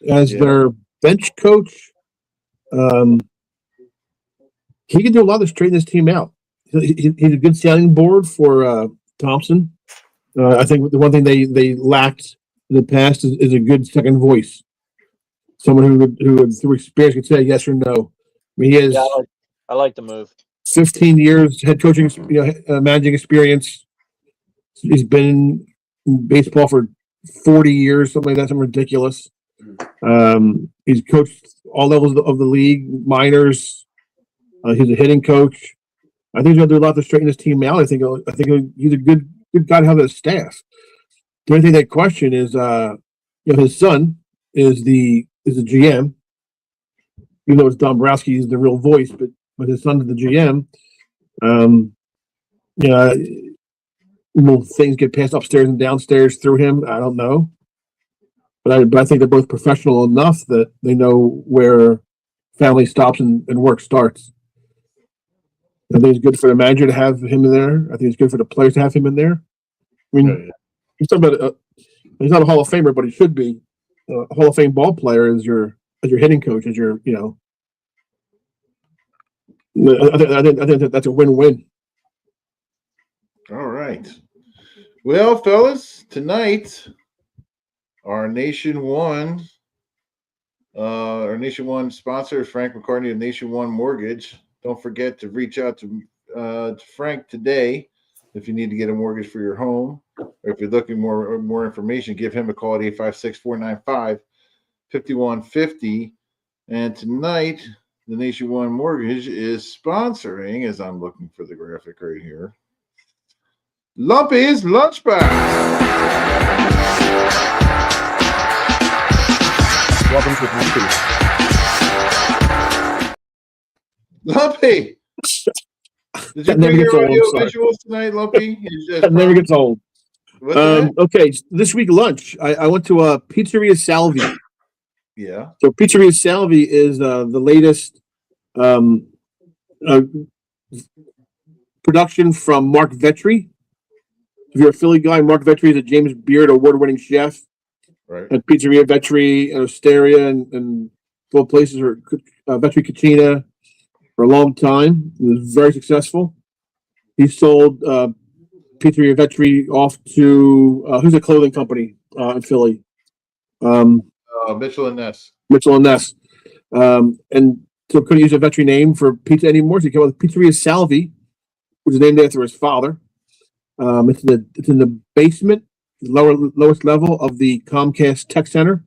as Yeah. their bench coach. He can do a lot to straighten this team out. He's a good sounding board for Thompson. I think the one thing they lacked in the past is a good second voice. someone who through experience could say yes or no. I mean, he has Yeah, I like the move. 15 years head coaching, managing experience. He's been in baseball for 40 years, something like that, something ridiculous. He's coached all levels of the league, minors. He's a hitting coach. I think he's going to do a lot to straighten his team out. I think he's a good guy to have as a staff. The only thing they question is, his son is the GM. Even though it's Dombrowski is the real voice, but his son's the GM. Will things get passed upstairs and downstairs through him? I don't know. But I think they're both professional enough that they know where family stops and work starts. I think it's good for the manager to have him in there. I think it's good for the players to have him in there. I mean, he's talking about he's not a Hall of Famer, but he should be. A Hall of Fame ball player as your hitting coach, as your I think that's a win-win. All right. Well, fellas, tonight our Nation One sponsor, Frank McCartney of Nation One Mortgage. Don't forget to reach out to Frank today if you need to get a mortgage for your home, or if you're looking more information, give him a call at 856-495-5150. And tonight, the Nation One Mortgage is sponsoring, as I'm looking for the graphic right here, Lumpy's Lunchbox. Welcome to Lumpy, did you bring your audio visuals tonight, Lumpy? That never gets old. What's Okay, this week lunch, I went to Pizzeria Salvi. Yeah. So Pizzeria Salvi is the latest production from Mark Vetri. If you're a Philly guy, Mark Vetri is a James Beard award-winning chef. Right. At Pizzeria Vetri and Osteria and both places are Vetri Cucina for a long time. He was very successful. He sold Pizzeria Vetri off to who's a clothing company in Philly? Mitchell and Ness. Mitchell and Ness. And so couldn't use a Vetri name for pizza anymore. So he came up with Pizzeria Salvi, which is named after his father. It's in the basement, lowest level of the Comcast Tech Center.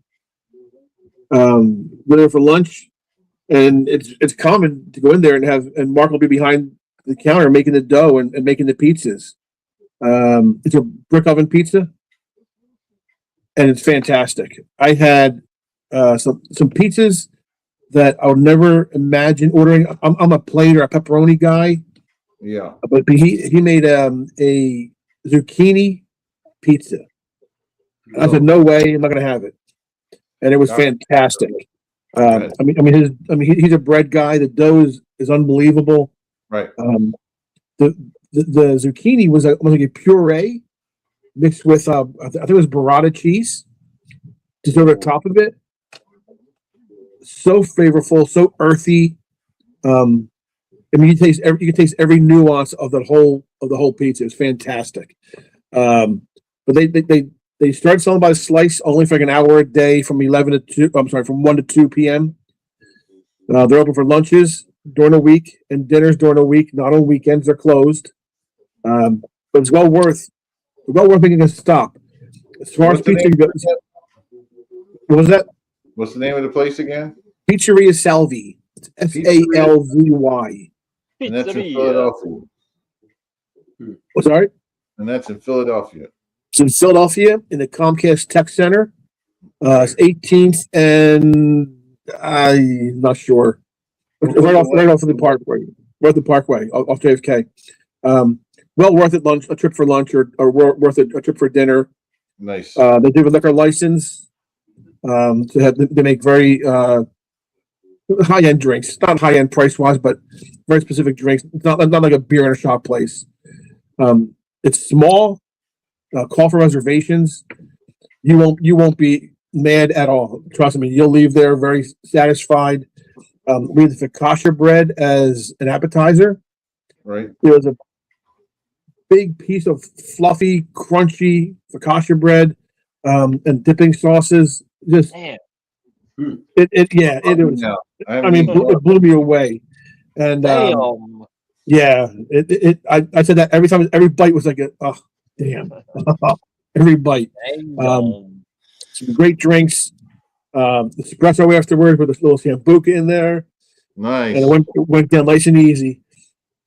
Went there for lunch, and it's common to go in there and Mark will be behind the counter making the dough and making the pizzas. It's a brick oven pizza, and it's fantastic. I had some pizzas that I would never imagine ordering. I'm a plate or a pepperoni guy. Yeah. But he made a zucchini pizza. I said, no way, I'm not gonna have it. And it was fantastic. He's a bread guy. The dough is unbelievable. Right. The zucchini was like a puree mixed with I think it was burrata cheese just over the top of it. So flavorful, so earthy. You can taste every nuance of the whole pizza. It's fantastic. But they started selling by the slice only for like an hour a day from 1 to 2 p.m. They're open for lunches during the week and dinners during the week. Not on weekends, they're closed. But it's well worth making a stop. As far as pizza goes, what was that? What's the name of the place again? Pizzeria Salvi. It's Salvy. And that's in Philadelphia. Oh, sorry? And that's in Philadelphia. It's in Philadelphia in the Comcast Tech Center. It's 18th and I'm not sure. Right off of the Parkway. Right off the Parkway, off JFK. Well worth it a trip for lunch or worth it a trip for dinner. Nice. They do a liquor license. They make very high-end drinks. Not high-end price-wise, but very specific drinks. It's not like a beer in a shop place. It's small. Call for reservations. You won't be mad at all. Trust me. You'll leave there very satisfied. We have the focaccia bread as an appetizer. Right. There was a big piece of fluffy, crunchy focaccia bread and dipping sauces. Just It was. No, I mean, it blew me away. And Damn. yeah, I said that every time, every bite was like, oh, damn, every bite. Damn. Some great drinks. The espresso afterwards with a little sambuca in there, nice. and it went down nice and easy.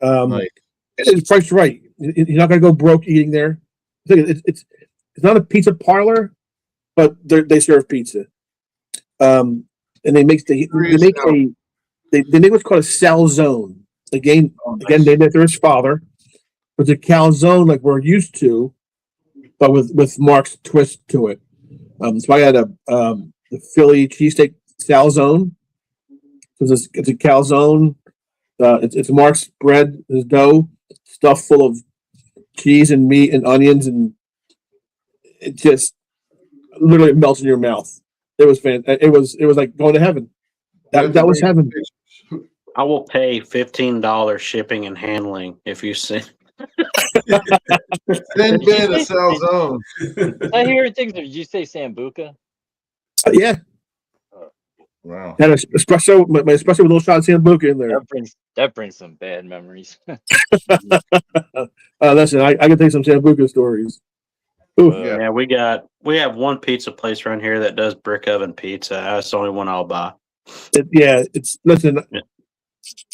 Nice. It's priced right. You're not gonna go broke eating there. It's not a pizza parlor, but they serve pizza. And they make what's called a salzone. Again, named after his father. It's a calzone like we're used to, but with Mark's twist to it. So I had the Philly cheesesteak salzone. So it's a calzone. It's Mark's bread, his dough, stuffed full of cheese and meat and onions, and it just literally melts in your mouth. It was fantastic. It was like going to heaven. That was heaven. I will pay $15 shipping and handling if you send. Then Ben a salzone. I hear things. Did you say sambuca? Yeah, Wow. had an espresso. My espresso with a little shot of sambuca in there. That brings some bad memories. Listen, I can tell you some sambuca stories. Ooh, Yeah. Yeah, we have one pizza place around here that does brick oven pizza. That's the only one I'll buy. listen. Yeah.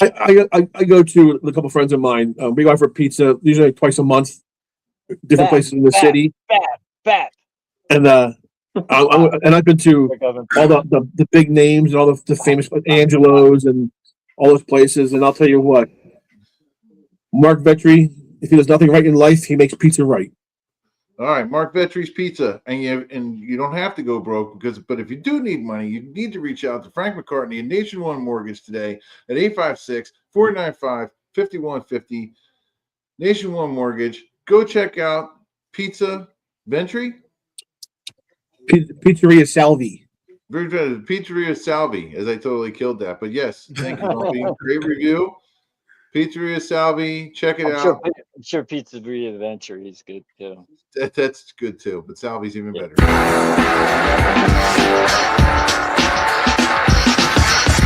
I go to a couple friends of mine. We go out for pizza usually like twice a month, different places in the city. Fat. And I've been to all the big names and all the famous Angelo's and all those places. And I'll tell you what, Mark Vetri, if he does nothing right in life, he makes pizza right. All right, Mark Vetri's Pizza, and you don't have to go broke but if you do need money, you need to reach out to Frank McCartney and Nation One Mortgage today at 856-495-5150. Nation One Mortgage. Go check out Pizza Ventry. Pizzeria Salvi. Pizzeria Salvi, as I totally killed that. But yes, thank you, Lumpy. Great review. Pizzeria Salvi, check it out. I'm sure Pizzeria Venture is good too. That's good too, but Salvi's even better.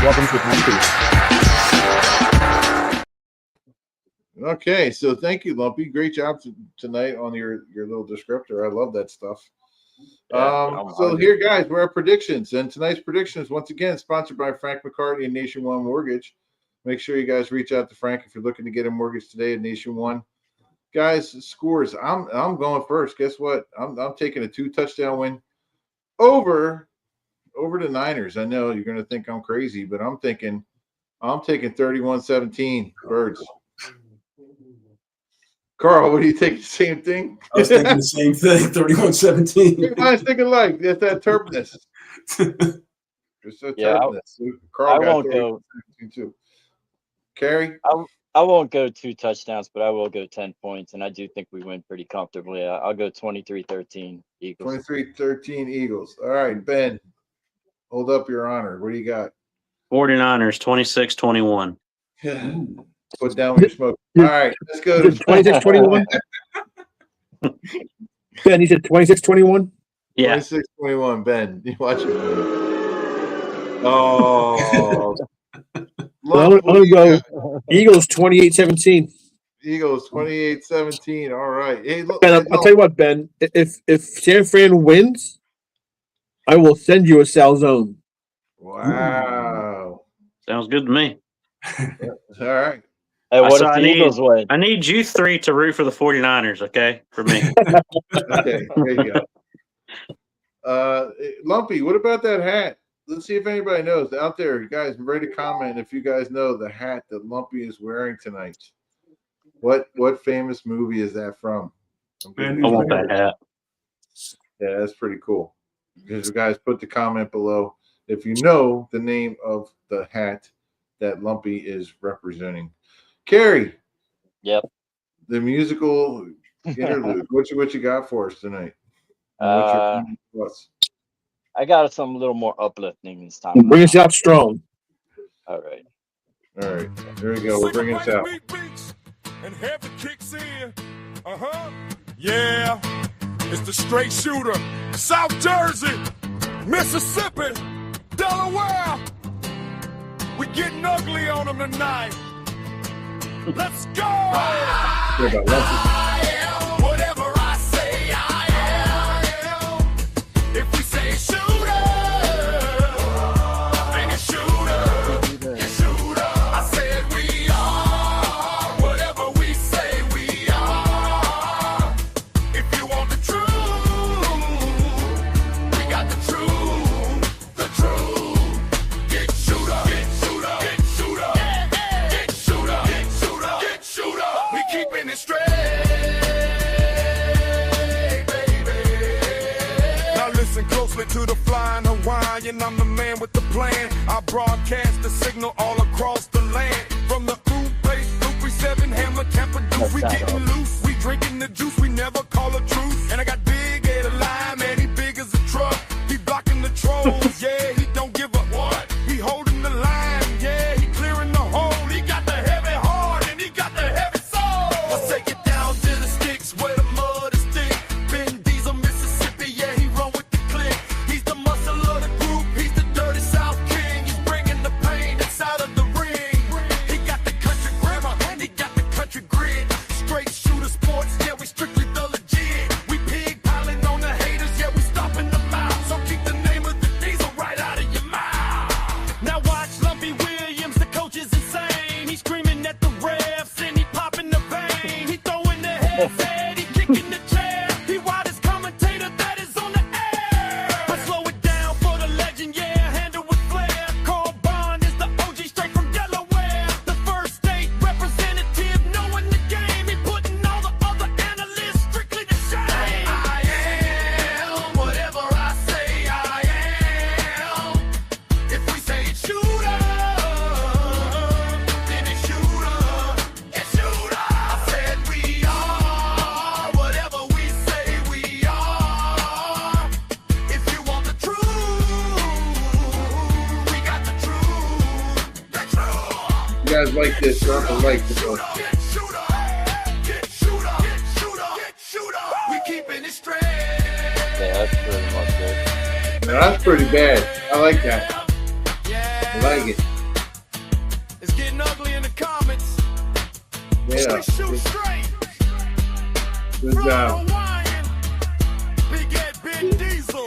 Welcome to my Okay, so thank you, Lumpy. Great job tonight on your little descriptor. I love that stuff. So here, guys, we're at predictions, and tonight's predictions once again sponsored by Frank McCartney and Nation One Mortgage. Make sure you guys reach out to Frank if you're looking to get a mortgage today at Nation One. Guys, scores. I'm going first. Guess what? I'm taking a 2-touchdown win over the Niners. I know you're going to think I'm crazy, but I'm taking 31-17 Birds. Carl, what do you think? The same thing? I was thinking the same thing. 31-17. I was thinking like that's that terpness. Carl I won't go. Too. Carrie? I won't go 2 touchdowns, but I will go 10 points, and I do think we win pretty comfortably. I'll go 23-13 Eagles. 23-13 Eagles. All right, Ben, hold up your honor. What do you got? 49ers, 26-21. Put down your smoke. All right, let's go to 26-21. Ben, you said 26-21? Yeah. 26-21, Ben. You watch it. Oh. I'm going to go Eagles 28-17. Eagles 28-17. All right. Hey, look, Ben, I'll tell you what, Ben. If San Fran wins, I will send you a salzone. Wow. Sounds good to me. All right. Hey, what if the Eagles win? I need you 3 to root for the 49ers, okay? For me. Okay, there you go. Lumpy, what about that hat? Let's see if anybody knows out there. Guys, ready to comment if you guys know the hat that Lumpy is wearing tonight. What famous movie is that from? I want that hat. Yeah, that's pretty cool. Because you guys put the comment below if you know the name of the hat that Lumpy is representing. Carrie. Yep. The musical interlude. What you got for us tonight? I got something a little more uplifting this time. Bring us out strong. All right. All right. There we go. We're bringing us out. And heavy kicks in. Yeah. It's the straight shooter. South Jersey, Mississippi. Delaware, we getting ugly on them tonight. Let's go! Sorry about Lumpy. I am whatever I say I am. If we say shooter, then it's shooter. It's shooter. I said we are whatever we say we are. If you want the truth, we got the truth. The truth. Get shooter. Get shooter. Get shooter. Get shooter. Get shooter. Get shooter. We keeping it straight, baby. Now listen closely to the flying Hawaiian. I'm the man with the plan. I broadcast the signal all across the land. From the base, 237 Hammer, Tampa Deuce. We getting loose, we drinking the juice. We never call a truce. And I got Big Ed alive, man. He big as a truck. He blocking the trolls, yeah. He don't give a what. He holding the line, yeah. He clearing the hole. He got the heavy heart and he got the heavy soul. Let's take it down to the sticks where the mud is thick. Ben Diesel, Mississippi, yeah, he run with the click. He's the muscle of the group. He's the dirty South King. He's bringing the pain inside of the ring. He got the country grammar and he got the country grit. Straight shooter sports, yeah, we strictly the legit. We pig piling on the haters, yeah, we stopping the mouth. So keep the name of the Diesel right out of your mouth. Now watch Lumpy Williams, the coach is insane. He's screaming at the refs and he popping the vein. He throwing the headset, he kicking the chair. He wild as commentator that is on the air. I slow it down for the legend, yeah, handle with flair. Carl Bond is the OG straight from Delaware. The first state representative knowing the game. He putting all the other analysts strictly to shame. I am whatever I say I am. If we say shooter, then it's shooter. It's shooter. I said we are whatever we say we are. If you want the truth, we got the truth. The truth. You guys like this? Drop a like this one. Get shooter. Get shooter. Get shooter. Get shooter. We keeping it straight. Yeah, that's pretty much it. Now, that's pretty bad. I like that. I like it. It's getting ugly in the comments. Yeah. Shoot straight. Good job. Hawaiian. Big Ed, Ben Diesel.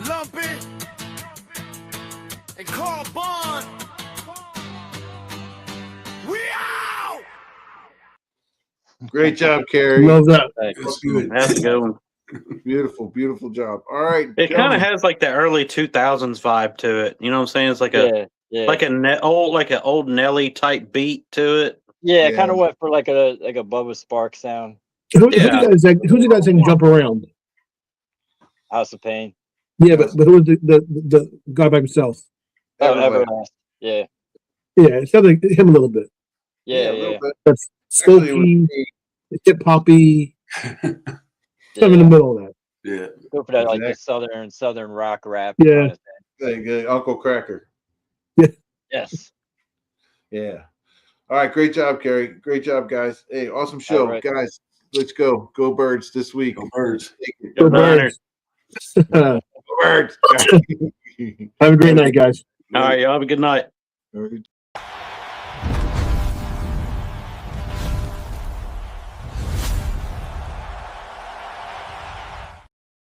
Lumpy. And Carl Bond. We out! Great job, Carrie. Love that. That's good. That's a good one. Beautiful, beautiful job. All right. It kind of has like the early 2000s vibe to it. You know what I'm saying? It's like a Yeah, yeah. like an old Nelly type beat to it. Yeah, it Yeah. kind of went for like a Bubba Sparks sound. Who's Yeah. the guy saying jump around? House of Pain. Yeah, but who was the guy by himself? Oh, Everlast. Everlast. Yeah, Yeah, it sounded like him a little bit. yeah, a little yeah. bit. That's Actually, it would smoky, be- hip hoppy, something in the middle of that. Yeah. Go for that like the Exactly. southern rock rap. Yeah. kind of Like, Uncle Cracker. thing. Yes. Yeah. All right. Great job, Carrie. Great job, guys. Hey, awesome show. All right. Guys, let's go. Go Birds this week. Go Birds. Go Niners. Birds. Go Birds. Have a great night, guys. All right, y'all have a good night. All right.